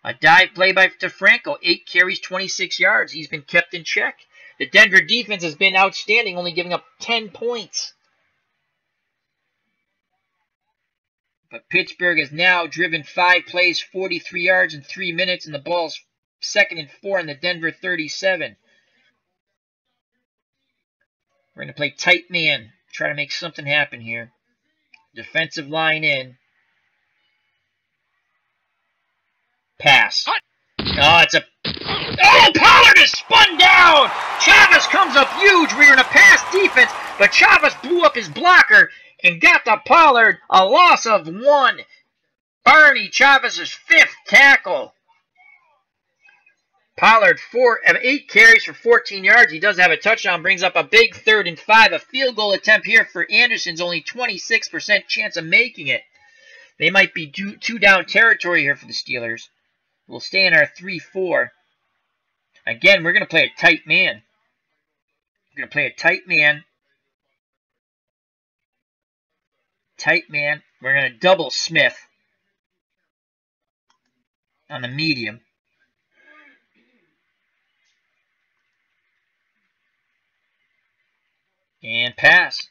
A dive play by DeFranco, 8 carries, 26 yards. He's been kept in check. The Denver defense has been outstanding, only giving up 10 points. But Pittsburgh has now driven 5 plays, 43 yards in 3 minutes, and the ball's 2nd and 4 in the Denver 37. We're going to play tight man, try to make something happen here. Defensive line in. Pass. Oh, Pollard is spun down! Chavez comes up huge. We were in a pass defense, but Chavez blew up his blocker and got to Pollard. A loss of 1. Barney Chavez's 5th tackle. Pollard 8 carries for 14 yards. He does have a touchdown. Brings up a big 3rd and 5. A field goal attempt here for Anderson's only 26% chance of making it. They might be 2 down territory here for the Steelers. We'll stay in our 3-4. Again, we're going to play a tight man. We're going to play a tight man. Tight man. We're going to double Smith on the medium. And pass.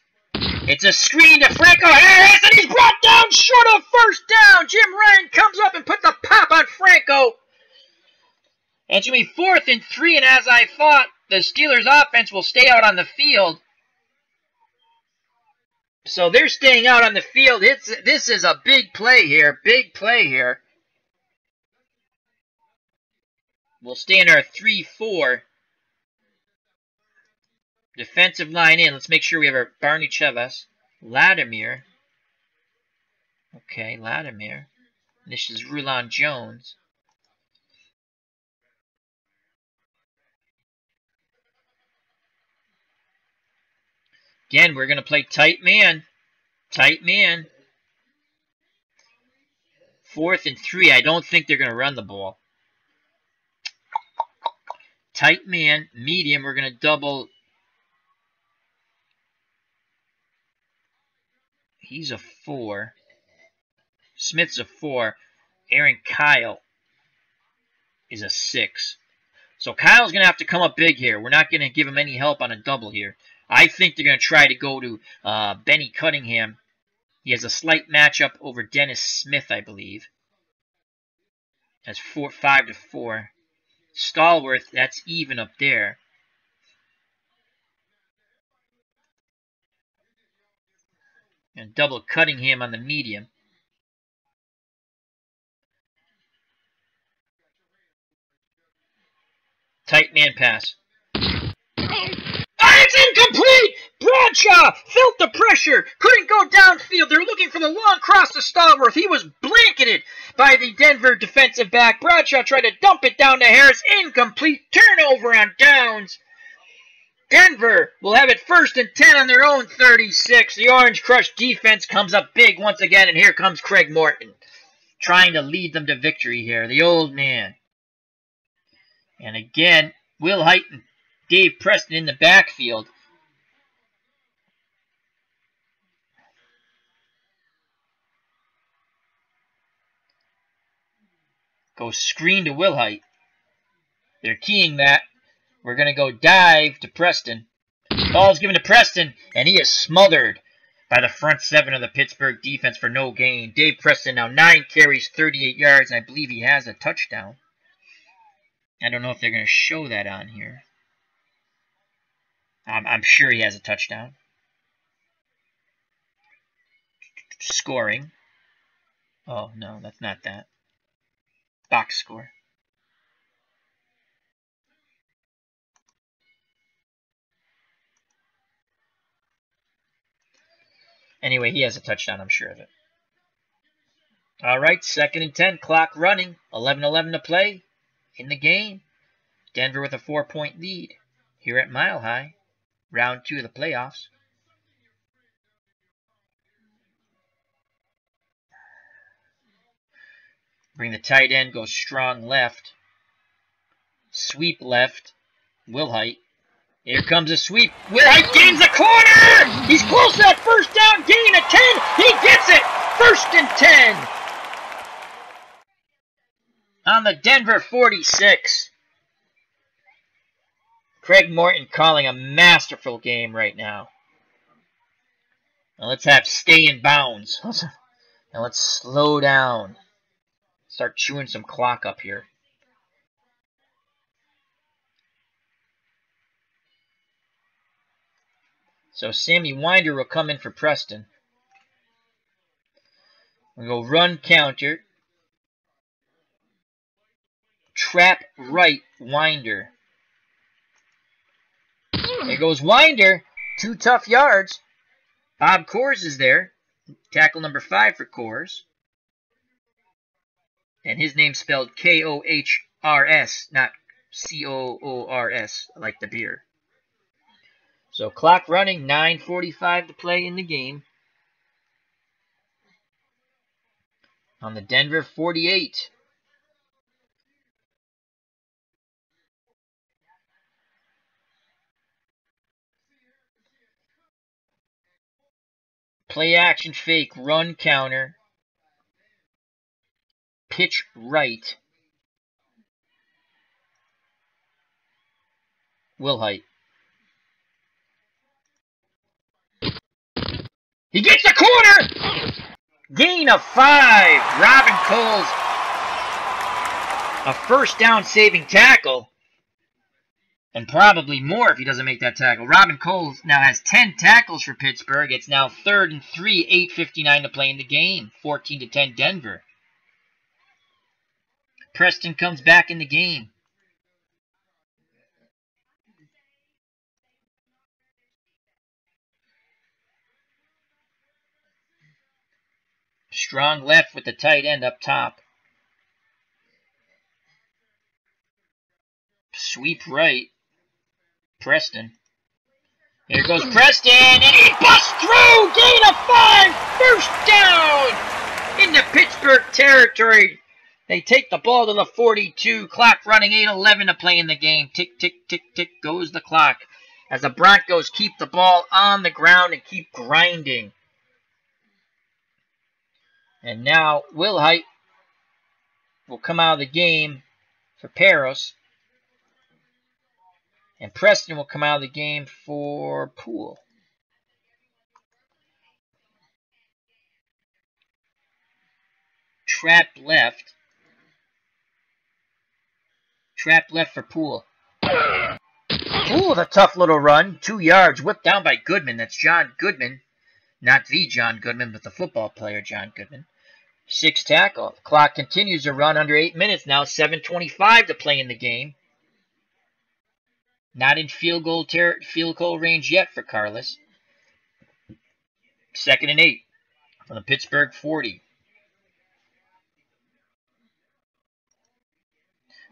It's a screen to Franco Harris, and he's brought down short of 1st down. Jim Ryan comes up and puts a pop on Franco. And it's going to be 4th and 3, and as I thought, the Steelers' offense will stay out on the field. So they're staying out on the field. This is a big play here. Big play here. We'll stay in our 3-4. Defensive line in. Let's make sure we have our Barney Chavez. Latimer. Okay, Latimer. This is Rulon Jones. Again, we're going to play tight man. Tight man. 4th and 3. I don't think they're going to run the ball. Tight man. Medium. We're going to double. He's a 4. Smith's a 4. Aaron Kyle is a 6. So Kyle's going to have to come up big here. We're not going to give him any help on a double here. I think they're going to try to go to Benny Cunningham. He has a slight matchup over Dennis Smith, I believe. That's 5-4. Stallworth, that's even up there. And double Cunningham on the medium. Tight man pass. It's incomplete! Bradshaw felt the pressure. Couldn't go downfield. They're looking for the long cross to Stallworth. He was blanketed by the Denver defensive back. Bradshaw tried to dump it down to Harris. Incomplete. Turnover on downs. Denver will have it 1st and 10 on their own 36. The Orange Crush defense comes up big once again, and here comes Craig Morton trying to lead them to victory here. The old man. And again, Will Height and Dave Preston in the backfield. Go screen to Will Height. They're keying that. We're going to go dive to Preston. Ball's given to Preston, and he is smothered by the front seven of the Pittsburgh defense for no gain. Dave Preston now 9 carries, 38 yards, and I believe he has a touchdown. I don't know if they're going to show that on here. I'm sure he has a touchdown. Scoring. Oh, no, that's not that. Box score. Anyway, he has a touchdown, I'm sure of it. All right, 2nd and 10, clock running. 11:11 to play in the game. Denver with a 4-point lead here at Mile High. Round 2 of the playoffs. Bring the tight end, go strong left. Sweep left. Wilhite. Here comes a sweep. Wilhite gains the corner! He's close to that first down gain at 10. He gets it! 1st and 10. On the Denver 46. Craig Morton calling a masterful game right now. Now let's have stay in bounds. Now let's slow down. Start chewing some clock up here. So Sammy Winder will come in for Preston. We'll go run counter. Trap right Winder. There goes Winder. 2 tough yards. Bob Coors is there. Tackle number 5 for Coors. And his name's spelled K-O-H-R-S, not C-O-O-R-S, like the beer. So clock running, 9:45 to play in the game. On the Denver 48. Play action fake, run counter. Pitch right. Wilhite. He gets the corner! Gain of 5. Robin Coles. A first down saving tackle. And probably more if he doesn't make that tackle. Robin Coles now has 10 tackles for Pittsburgh. It's now 3rd and 3, 8:59 to play in the game. 14-10 Denver. Preston comes back in the game. Strong left with the tight end up top. Sweep right. Preston. Here goes Preston, and he busts through! Gain of 5! First down! Into Pittsburgh territory. They take the ball to the 42. Clock running, 8:11 to play in the game. Tick, tick, tick, tick goes the clock. As the Broncos keep the ball on the ground and keep grinding. And now Wilhite will come out of the game for Peros. And Preston will come out of the game for Poole. Trap left. Trap left for Poole. Poole with a tough little run. 2 yards. Whipped down by Goodman. That's John Goodman. Not the John Goodman, but the football player John Goodman. 6 tackle. The clock continues to run under 8 minutes now. 7:25 to play in the game. Not in field goal range yet for Carlos. 2nd and 8 from the Pittsburgh 40.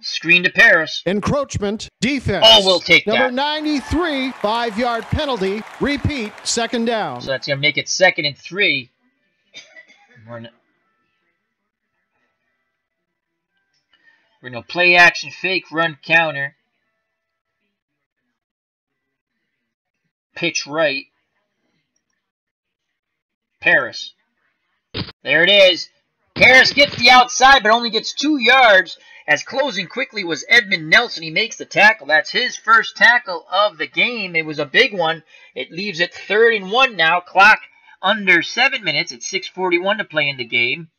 Screen to Paris.
Encroachment, defense.
Oh, we'll take that.
Number 93, 5-yard penalty. Repeat, 2nd down.
So that's going to make it 2nd and 3. We're going to play action fake, run counter. Pitch right. Paris. There it is. Paris gets the outside, but only gets 2 yards. As closing quickly was Edmund Nelson. He makes the tackle. That's his first tackle of the game. It was a big one. It leaves it 3rd and 1 now. Clock under 7 minutes. It's 6:41 to play in the game.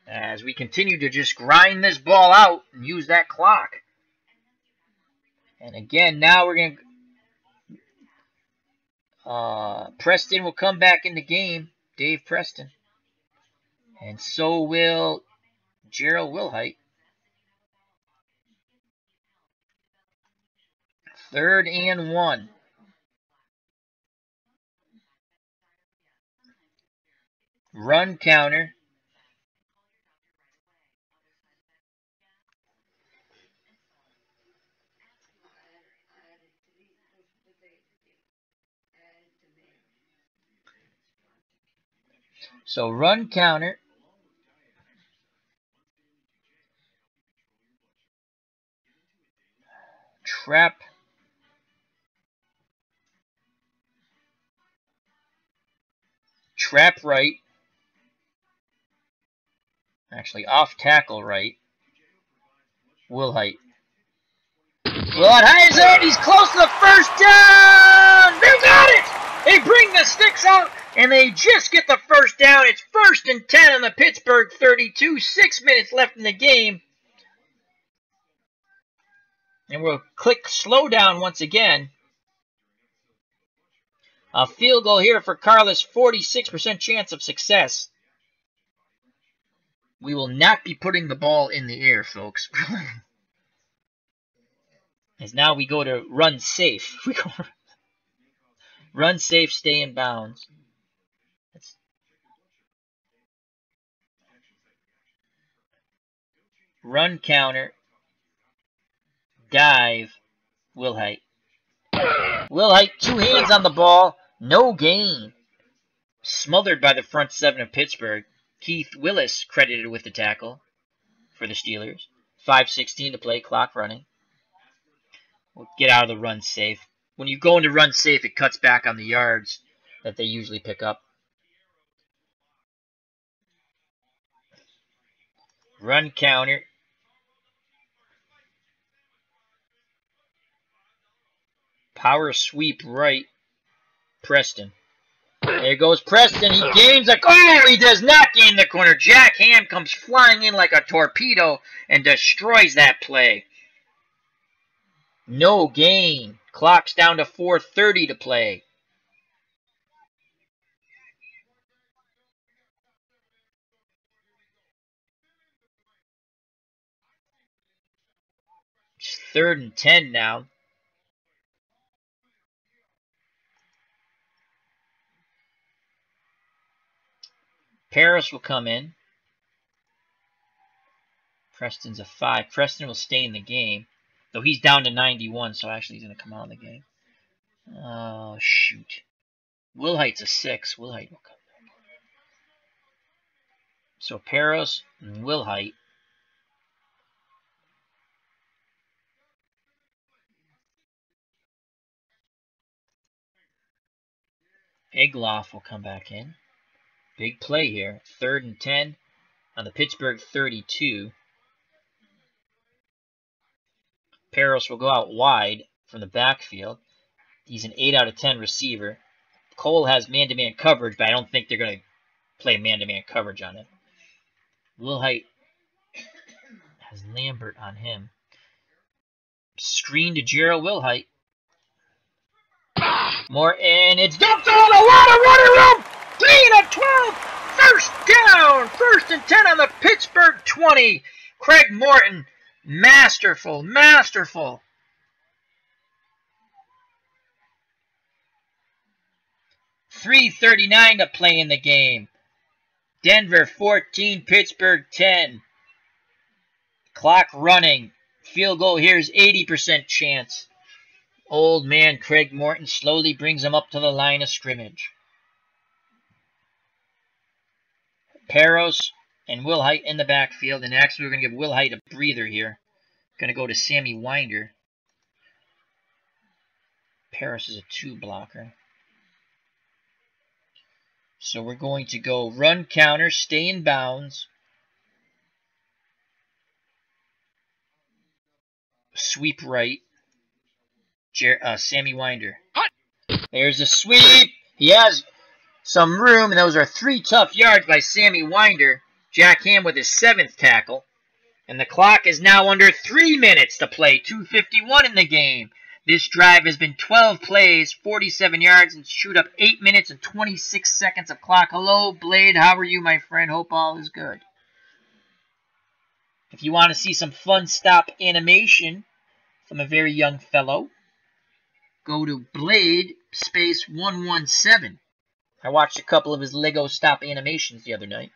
As we continue to just grind this ball out and use that clock. And again, now we're going to... Preston will come back in the game. Dave Preston. And so will Gerald Wilhite. 3rd and 1. Run counter. So run counter. Trap. Trap right. Actually, off tackle right. Wilhite. Wilhite has it. He's close to the first down. They got it. They bring the sticks out, and they just get the first down. It's 1st and 10 on the Pittsburgh 32. 6 minutes left in the game. And we'll click slow down once again. A field goal here for Carlos, 46% chance of success. We will not be putting the ball in the air, folks. As now we go to run safe. We go run safe, stay in bounds. Run counter. Dive. Wilhite. Wilhite, 2 hands on the ball. No gain. Smothered by the front 7 of Pittsburgh. Keith Willis credited with the tackle for the Steelers. 5:16 to play, clock running. We'll get out of the run safe. When you go into run safe, it cuts back on the yards that they usually pick up. Run counter. Power sweep right. Preston. There goes Preston. He gains a... Oh, he does not gain the corner. Jack Ham comes flying in like a torpedo and destroys that play. No gain. Clock's down to 4:30 to play. It's 3rd and 10 now. Paris will come in. Preston's a 5. Preston will stay in the game. Though he's down to 91, so actually he's going to come out of the game. Oh, shoot. Wilhite's a 6. Wilhite will come back. So Paris and Wilhite. Egloff will come back in. Big play here. 3rd and 10 on the Pittsburgh 32. Paris will go out wide from the backfield. He's an 8 out of 10 receiver. Cole has man-to-man coverage, but I don't think they're going to play man-to-man coverage on him. Wilhite has Lambert on him. Screen to Gerald Wilhite. More, and it's dumped on a lot of running room. 3 of 12. First down. 1st and 10 on the Pittsburgh 20. Craig Morton. Masterful. Masterful. $3:39 to play in the game. Denver 14, Pittsburgh 10. Clock running. Field goal here is 80% chance. Old man Craig Morton slowly brings him up to the line of scrimmage. Peros and Wilhite in the backfield. And actually, we're going to give Wilhite a breather here. Going to go to Sammy Winder. Peros is a 2 blocker. So we're going to go run counter, stay in bounds. Sweep right. Sammy Winder. There's a sweep. He has some room, and those are 3 tough yards by Sammy Winder. Jack Ham with his 7th tackle. And the clock is now under 3 minutes to play. 2:51 in the game. This drive has been 12 plays, 47 yards, and shoot up 8 minutes and 26 seconds of clock. Hello, Blade. How are you, my friend? Hope all is good. If you want to see some fun stop animation from a very young fellow, go to Blade space 117. I watched a couple of his Lego stop animations the other night.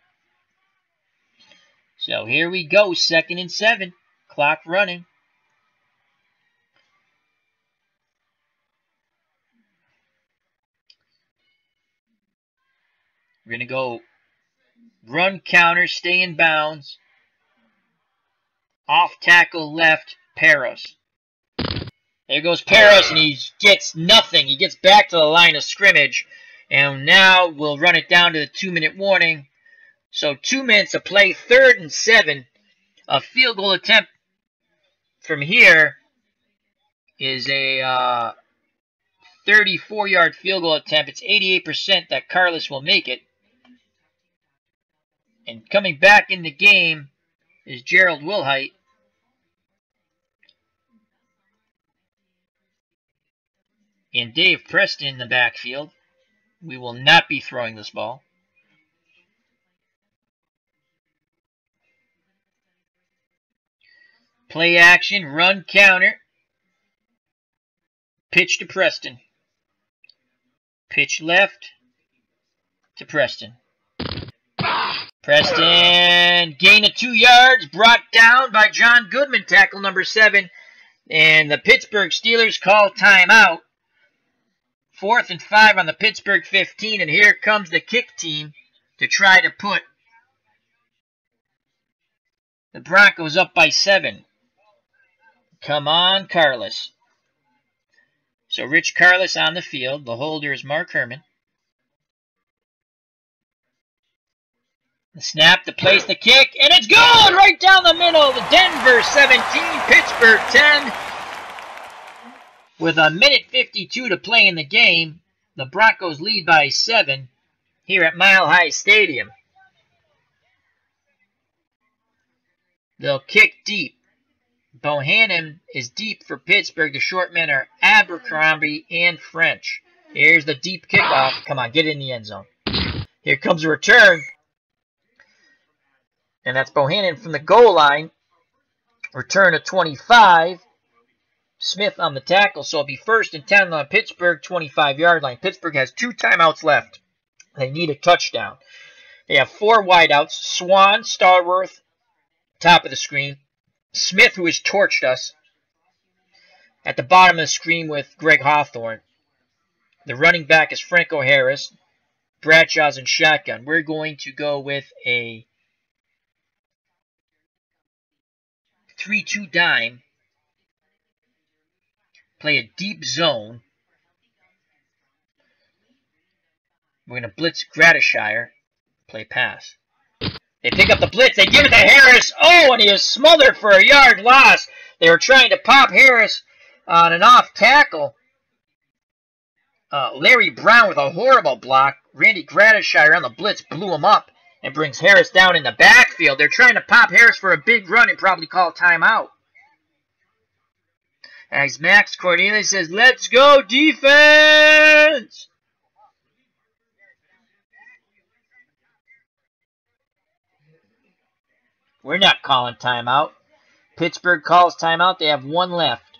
So here we go, 2nd and 7. Clock running. We're going to go run counter, stay in bounds. Off tackle left, Peros. There goes Peros, and he gets nothing. He gets back to the line of scrimmage. And now we'll run it down to the 2-minute warning. So 2 minutes to play, 3rd and 7. A field goal attempt from here is a 34-yard field goal attempt. It's 88% that Carlos will make it. And coming back in the game is Gerald Wilhite. And Dave Preston in the backfield. We will not be throwing this ball. Play action, run counter. Pitch to Preston. Pitch left to Preston. Preston, gain of 2 yards, brought down by John Goodman, tackle number 7. And the Pittsburgh Steelers call timeout. 4th and 5 on the Pittsburgh 15, and here comes the kick team to try to put the Broncos up by 7. Come on, Carlos. So Rich Carlos on the field. The holder is Mark Herman. The snap to place the kick, and it's gone right down the middle. The Denver 17, Pittsburgh 10. With a minute 52 to play in the game, the Broncos lead by 7 here at Mile High Stadium. They'll kick deep. Bohannon is deep for Pittsburgh. The short men are Abercrombie and French. Here's the deep kickoff. Come on, get in the end zone. Here comes a return. And that's Bohannon from the goal line. Return of 25. Smith on the tackle, so it'll be 1st and 10 on the Pittsburgh 25-yard line. Pittsburgh has 2 timeouts left. They need a touchdown. They have 4 wideouts. Swan, Starworth, top of the screen. Smith, who has torched us, at the bottom of the screen with Greg Hawthorne. The running back is Franco Harris. Bradshaw's in shotgun. We're going to go with a 3-2 dime. Play a deep zone. We're going to blitz Gradishire. Play pass. They pick up the blitz. They give it to Harris. Oh, and he is smothered for a yard loss. They were trying to pop Harris on an off tackle. Larry Brown with a horrible block. Randy Gradishire on the blitz blew him up and brings Harris down in the backfield. They're trying to pop Harris for a big run and probably call timeout. As Max Cornelius says, "Let's go defense!" We're not calling timeout. Pittsburgh calls timeout. They have 1 left.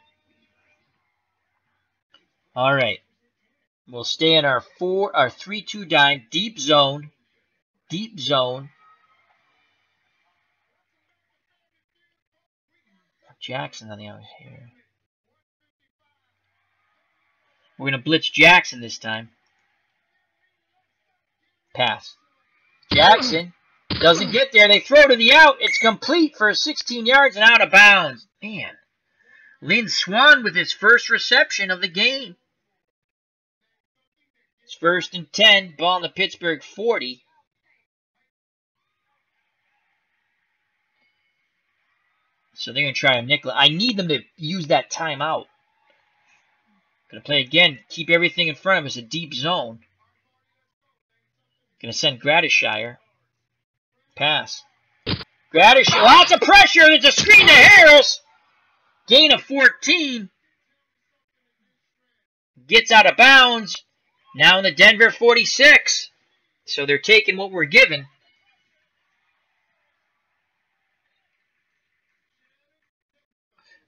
All right. We'll stay in our 3-2 dime, deep zone. Deep zone. Jackson on the other here. We're going to blitz Jackson this time. Pass. Jackson doesn't get there. They throw to the out. It's complete for 16 yards and out of bounds. Man. Lynn Swan with his first reception of the game. It's 1st and 10. Ball on the Pittsburgh 40. So they're going to try a nickel. I need them to use that timeout. Going to play again. Keep everything in front of us. A deep zone. Going to send Gradishire. Pass. Gradishire. Lots of pressure. There's a screen to Harris. Gain of 14. Gets out of bounds. Now in the Denver 46. So they're taking what we're given.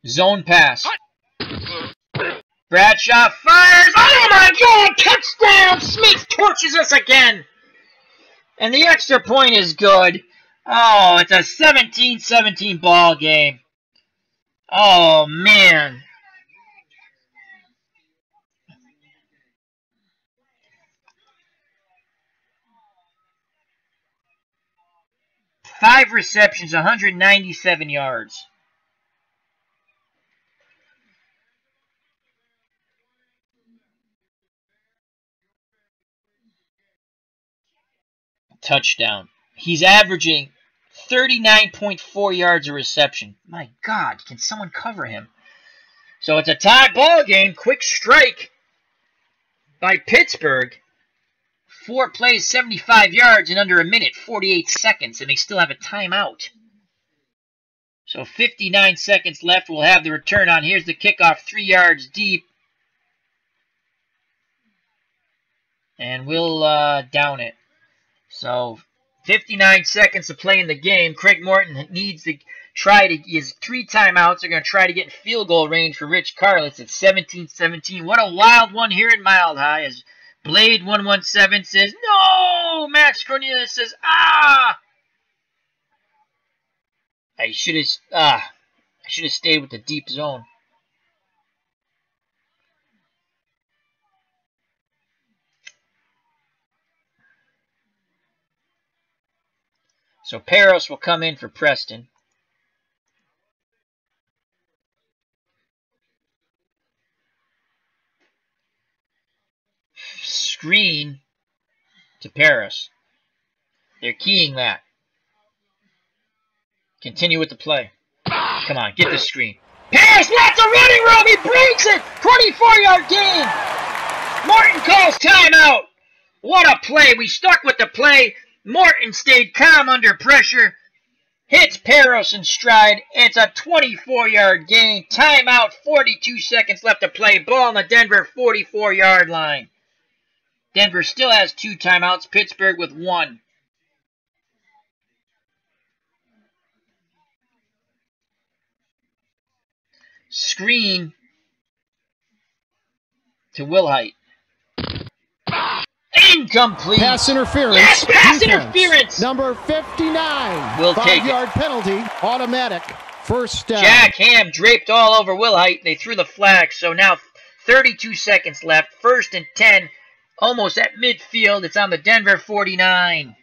Zone pass. Bradshaw fires. Oh my God! Touchdown! Smith torches us again. And the extra point is good. Oh, it's a 17-17 ball game. Oh, man. Five receptions, 197 yards. Touchdown. He's averaging 39.4 yards a reception. My God, can someone cover him? So it's a tie ball game. Quick strike by Pittsburgh. 4 plays, 75 yards in under a minute, 48 seconds, and they still have a timeout. So 59 seconds left. We'll have the return on. Here's the kickoff, 3 yards deep. And we'll down it. So 59 seconds to play in the game. Craig Morton needs to try to, he has 3 timeouts. They're going to try to get in field goal range for Rich Karlitz at 17-17. What a wild one here in Mile High. As Blade 117 says, no! Max Cornelius says, ah! I should have stayed with the deep zone. So Peros will come in for Preston. Screen to Paris. They're keying that. Continue with the play. Come on, get the screen. Paris, lots of running room. He breaks it. 24-yard gain. Morton calls timeout. What a play. We stuck with the play. Morton stayed calm under pressure. Hits Peros in stride. It's a 24-yard gain. Timeout. 42 seconds left to play. Ball on the Denver 44-yard line. Denver still has 2 timeouts. Pittsburgh with 1. Screen to Wilhite. Incomplete.
Pass interference.
Yes, pass
Defense.
interference.
Number 59.
We'll take it.
5-yard penalty. Automatic. First down.
Jack Ham draped all over Wilhite. They threw the flag. So now 32 seconds left. 1st and 10. Almost at midfield. It's on the Denver 49.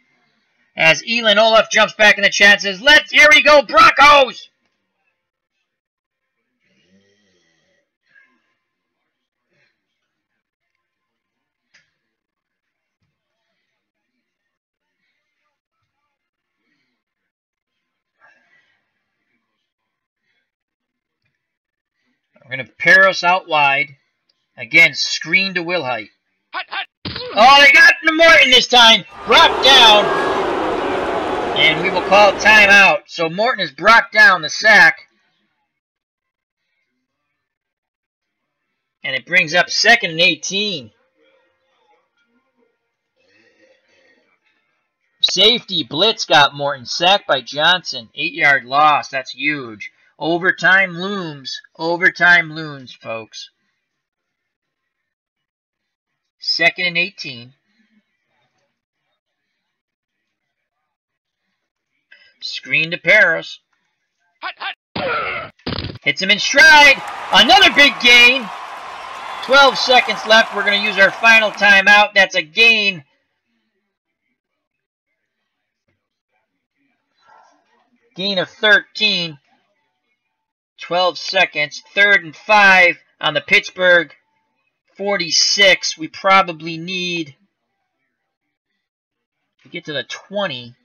As Elin Olaf jumps back in the chat and says, here we go, Broncos! We're going to Peros out wide. Again, screen to Wilhite. Oh, they got Morton this time. Brought down. And we will call timeout. So Morton is brought down the sack. And it brings up 2nd and 18. Safety blitz got Morton. Sacked by Johnson. 8-yard loss. That's huge. Overtime looms. Overtime looms, folks. 2nd and 18. Screen to Paris. Hits him in stride. Another big gain. 12 seconds left. We're going to use our final timeout. That's a gain. Gain of 13. 12 seconds. 3rd and 5 on the Pittsburgh 46. We probably need to get to the 20.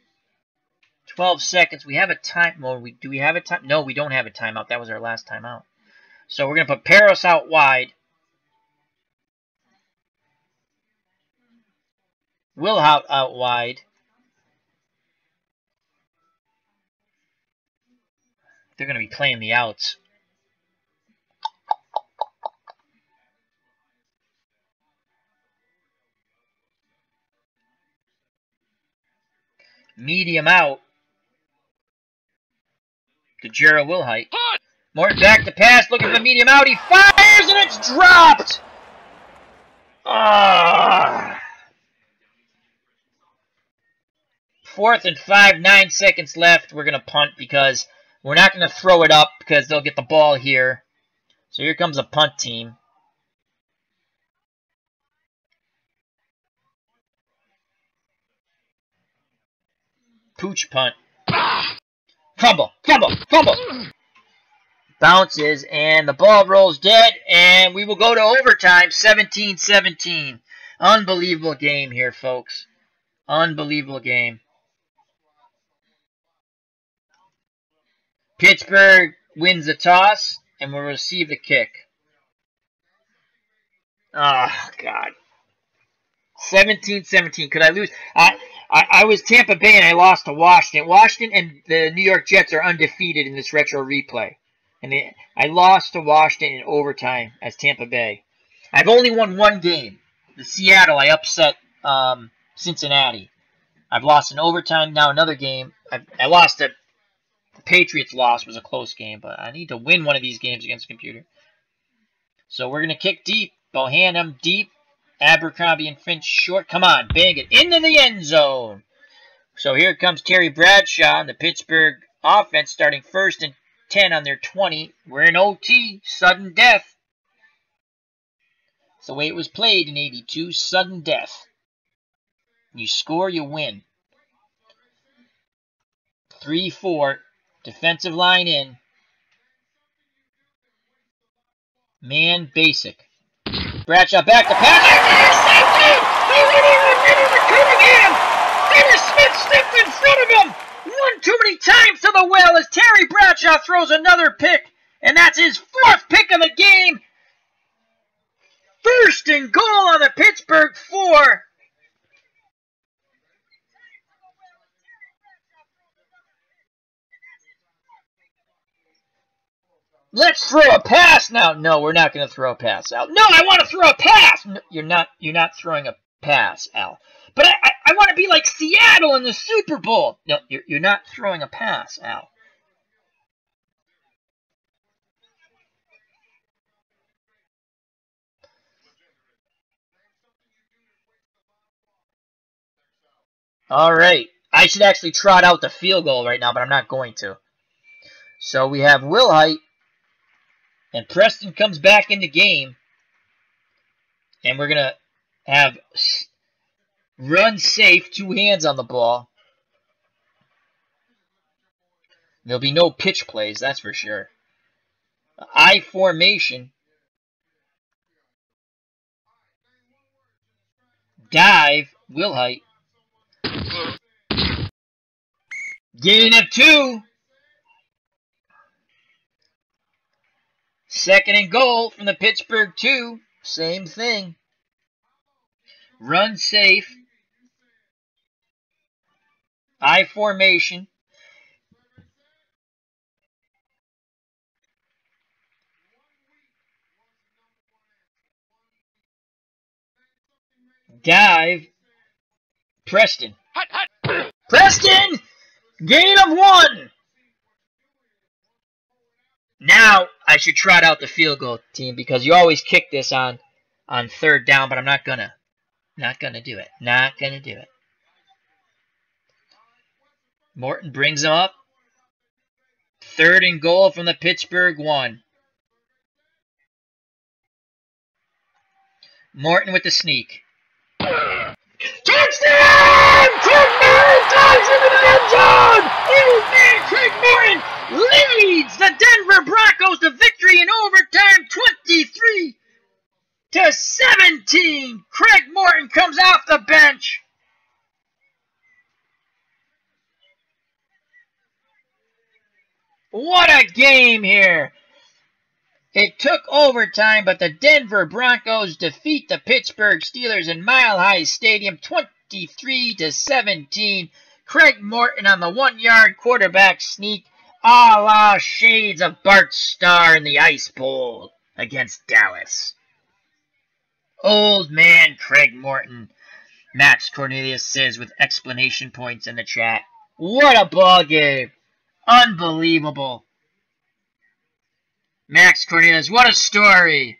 12 seconds. We have a time. Well, do we have a time? No, we don't have a timeout. That was our last timeout. So we're going to put Peros out wide. Will out wide. They're going to be playing the outs. Medium out to Jarrah Wilhite. Morton back to pass, looking for the medium out. He fires and it's dropped. Ah. 4th and 5, 9 seconds left. We're going to punt because we're not going to throw it up because they'll get the ball here. So here comes a punt team. Pooch punt. Fumble, fumble, fumble. Bounces, and the ball rolls dead, and we will go to overtime, 17-17. Unbelievable game here, folks. Unbelievable game. Pittsburgh wins the toss and will receive the kick. Oh, God. 17-17. Could I lose? I was Tampa Bay and I lost to Washington. Washington and the New York Jets are undefeated in this retro replay. And I lost to Washington in overtime as Tampa Bay. I've only won one game. The Seattle, I upset Cincinnati. I've lost in overtime. Now another game. I lost to the Patriots. Loss was a close game, but I need to win one of these games against the computer. So we're going to kick deep. Bohannon deep. Abercrombie and Finch short. Come on, bang it into the end zone. So here comes Terry Bradshaw and the Pittsburgh offense starting 1st and 10 on their 20. We're in OT. Sudden death. It's the way it was played in 82. Sudden death. You score, you win. 3-4. Defensive line in. Man basic. Bradshaw back to pass. They were Cunningham. Dennis Smith stepped in front of him. One too many times to the well as Terry Bradshaw throws another pick. And that's his 4th pick of the game. 1st and goal on the Pittsburgh 4. Let's throw a pass now. No, we're not going to throw a pass, Al. No, I want to throw a pass. No, you're not throwing a pass, Al. But I want to be like Seattle in the Super Bowl. No, you're not throwing a pass, Al. All right. I should actually trot out the field goal right now, but I'm not going to. So we have Wilhite. And Preston comes back in the game. And we're going to have run safe, 2 hands on the ball. There'll be no pitch plays, that's for sure. I formation. Dive, Wilhite. Gain of 2. 2nd and goal from the Pittsburgh 2. Same thing. Run safe. I formation. Dive. Preston. Preston! Gain of 1. Now I should trot out the field goal, team, because you always kick this on 3rd down, but I'm not gonna. Not gonna do it. Not gonna do it. Morton brings him up. 3rd and goal from the Pittsburgh 1. Morton with the sneak. Touchdown! Craig Morton dives into the end zone! Oh man, Craig Morton leads the Denver Broncos to victory in overtime, 23-17. Craig Morton comes off the bench. What a game here. It took overtime, but the Denver Broncos defeat the Pittsburgh Steelers in Mile High Stadium 23-17. Craig Morton on the 1-yard quarterback sneak, a la shades of Bart Starr in the Ice Bowl against Dallas. Old man Craig Morton, Max Cornelius says with explanation points in the chat. What a ball game. Unbelievable. Max Cornelius, what a story.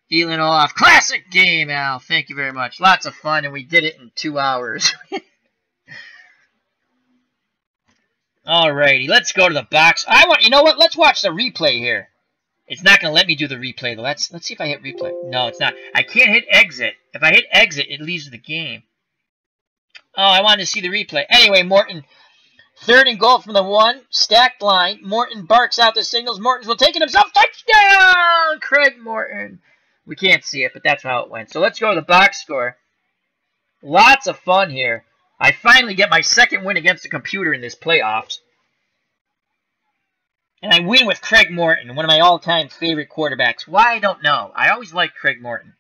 Healing off. Classic game, Al. Thank you very much. Lots of fun, and we did it in 2 hours. Alrighty, let's go to the box. You know what? Let's watch the replay here. It's not going to let me do the replay, though. Let's see if I hit replay. No, it's not. I can't hit exit. If I hit exit, it leaves the game. Oh, I wanted to see the replay. Anyway, Morton, 3rd and goal from the 1. Stacked line. Morton barks out the signals. Morton's will take it himself. Touchdown! Craig Morton. We can't see it, but that's how it went. So let's go to the box score. Lots of fun here. I finally get my 2nd win against the computer in this playoffs. And I win with Craig Morton, one of my all-time favorite quarterbacks. Why, I don't know. I always liked Craig Morton.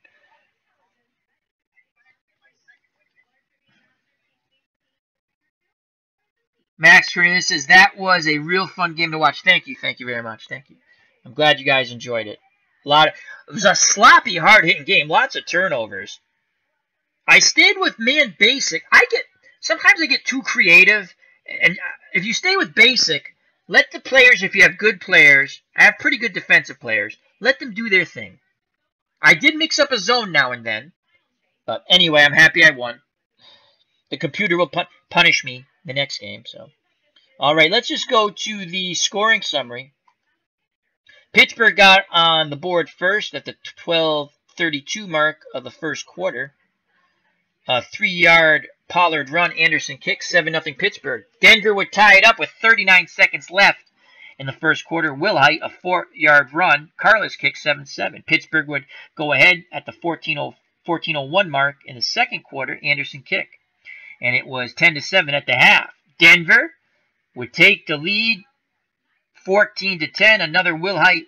Max Cornelius says, that was a real fun game to watch. Thank you very much. Thank you. I'm glad you guys enjoyed it. It was a sloppy, hard-hitting game. Lots of turnovers. I stayed with man basic. Sometimes I get too creative. And if you stay with basic, let the players, if you have good players, I have pretty good defensive players, let them do their thing. I did mix up a zone now and then. But anyway, I'm happy I won. The computer will punish me the next game. So, all right, let's just go to the scoring summary. Pittsburgh got on the board first at the 12:32 mark of the first quarter. A 3-yard Pollard run, Anderson kick, 7-0 Pittsburgh. Denver would tie it up with 39 seconds left in the first quarter. Wilhite, a 4-yard run, Carlos kick, 7-7. Pittsburgh would go ahead at the 14:01 mark in the second quarter, Anderson kick. And it was 10-7 at the half. Denver would take the lead 14-10, another Wilhite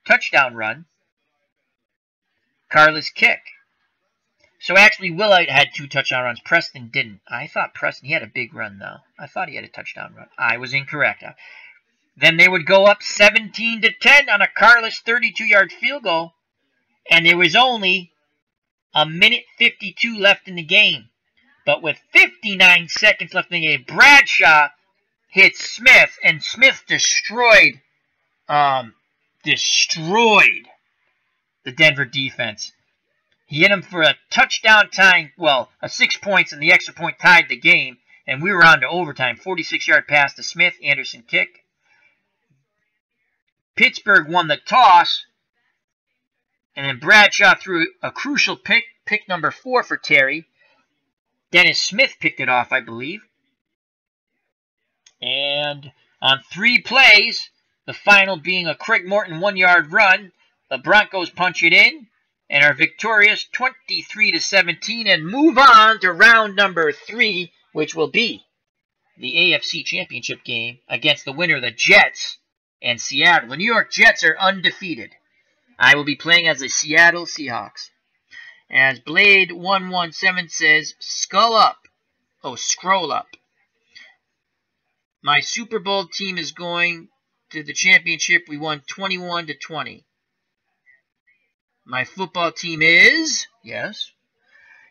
touchdown run. Carlos kick. So actually, Wilhite had 2 touchdown runs. Preston didn't. I thought Preston, he had a big run, though. I thought he had a touchdown run. I was incorrect. Then they would go up 17-10 on a Carlos 32-yard field goal. And there was only a minute 52 left in the game. But with 59 seconds left in the game, Bradshaw hit Smith, and Smith destroyed the Denver defense. He hit him for a touchdown tying, a 6 points, and the extra point tied the game, and we were on to overtime. 46-yard pass to Smith, Anderson kick. Pittsburgh won the toss, and then Bradshaw threw a crucial pick number 4 for Terry. Dennis Smith picked it off, I believe. And on 3 plays, the final being a Craig Morton 1-yard run, the Broncos punch it in and are victorious 23-17 and move on to round number 3, which will be the AFC Championship game against the winner of the Jets and Seattle. The New York Jets are undefeated. I will be playing as the Seattle Seahawks. As Blade117 says, scroll up. My Super Bowl team is going to the championship. We won 21-20. My football team is, yes.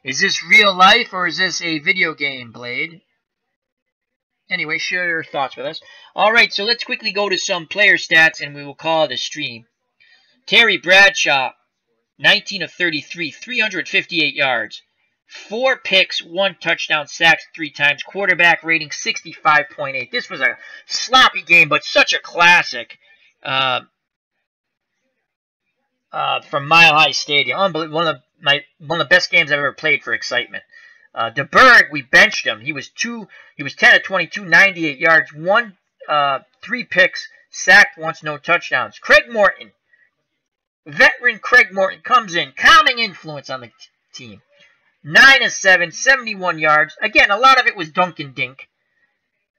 Is this real life or is this a video game, Blade? Anyway, share your thoughts with us. All right, so let's quickly go to some player stats and we will call it a stream. Terry Bradshaw, 19 of 33, 358 yards, 4 picks, 1 touchdown, sacks 3 times, quarterback rating 65.8. This was a sloppy game, but such a classic from Mile High Stadium. Unbelievable. One of the best games I've ever played for excitement. DeBerg, we benched him. He was 10 of 22, 98 yards, 3 picks, sacked once, no touchdowns. Craig Morton. Veteran Craig Morton comes in, calming influence on the team. 9 of 7, 71 yards. Again, a lot of it was dunk and dink.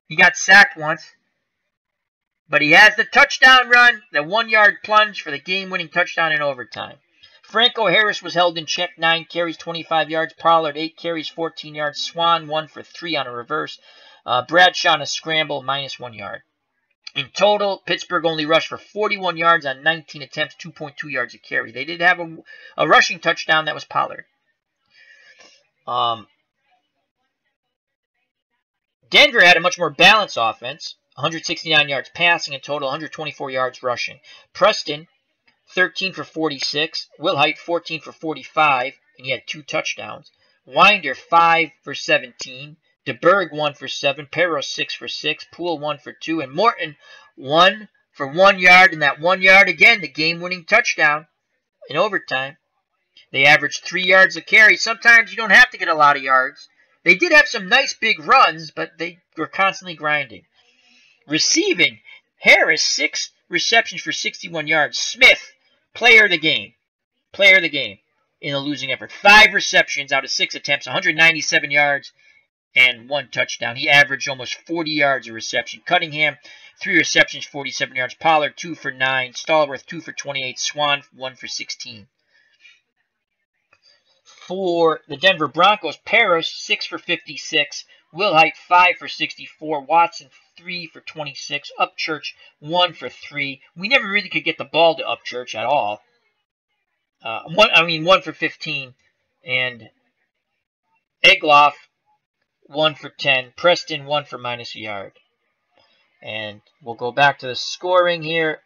He got sacked once. But he has the touchdown run, the 1-yard plunge for the game-winning touchdown in overtime. Franco Harris was held in check, 9 carries, 25 yards. Pollard, 8 carries, 14 yards. Swan, 1 for 3 on a reverse. Bradshaw on a scramble, -1 yard. In total, Pittsburgh only rushed for 41 yards on 19 attempts, 2.2 yards a carry. They did have a rushing touchdown. That was Pollard. Denver had a much more balanced offense. 169 yards passing in total, 124 yards rushing. Preston, 13 for 46. Will Height, 14 for 45, and he had 2 touchdowns. Winder, 5 for 17. DeBerg, 1 for 7. Perros, 6 for 6. Poole, 1 for 2. And Morton, 1 for 1 yard. And that 1 yard, again, the game-winning touchdown in overtime. They averaged 3 yards a carry. Sometimes you don't have to get a lot of yards. They did have some nice big runs, but they were constantly grinding. Receiving, Harris, 6 receptions for 61 yards. Smith, player of the game. Player of the game in a losing effort. 5 receptions out of 6 attempts, 197 yards, and 1 touchdown. He averaged almost 40 yards a reception. Cunningham, 3 receptions, 47 yards. Pollard, 2 for 9. Stallworth, 2 for 28. Swan, 1 for 16. For the Denver Broncos, Paris, 6 for 56. Wilhite, 5 for 64. Watson, 3 for 26. Upchurch, 1 for 3. We never really could get the ball to Upchurch at all. 1 for 15. And Egloff, 1 for 10. Preston, 1 for -1 yard. And we'll go back to the scoring here.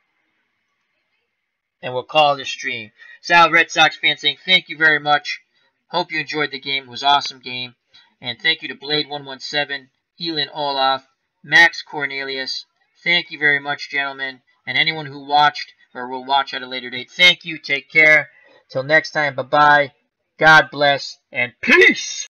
And we'll call this stream. Sal, Red Sox fans, saying thank you very much. Hope you enjoyed the game. It was an awesome game. And thank you to Blade117, Elin Olaf, Max Cornelius. Thank you very much, gentlemen. And anyone who watched or will watch at a later date, thank you. Take care. Till next time, bye-bye. God bless and peace.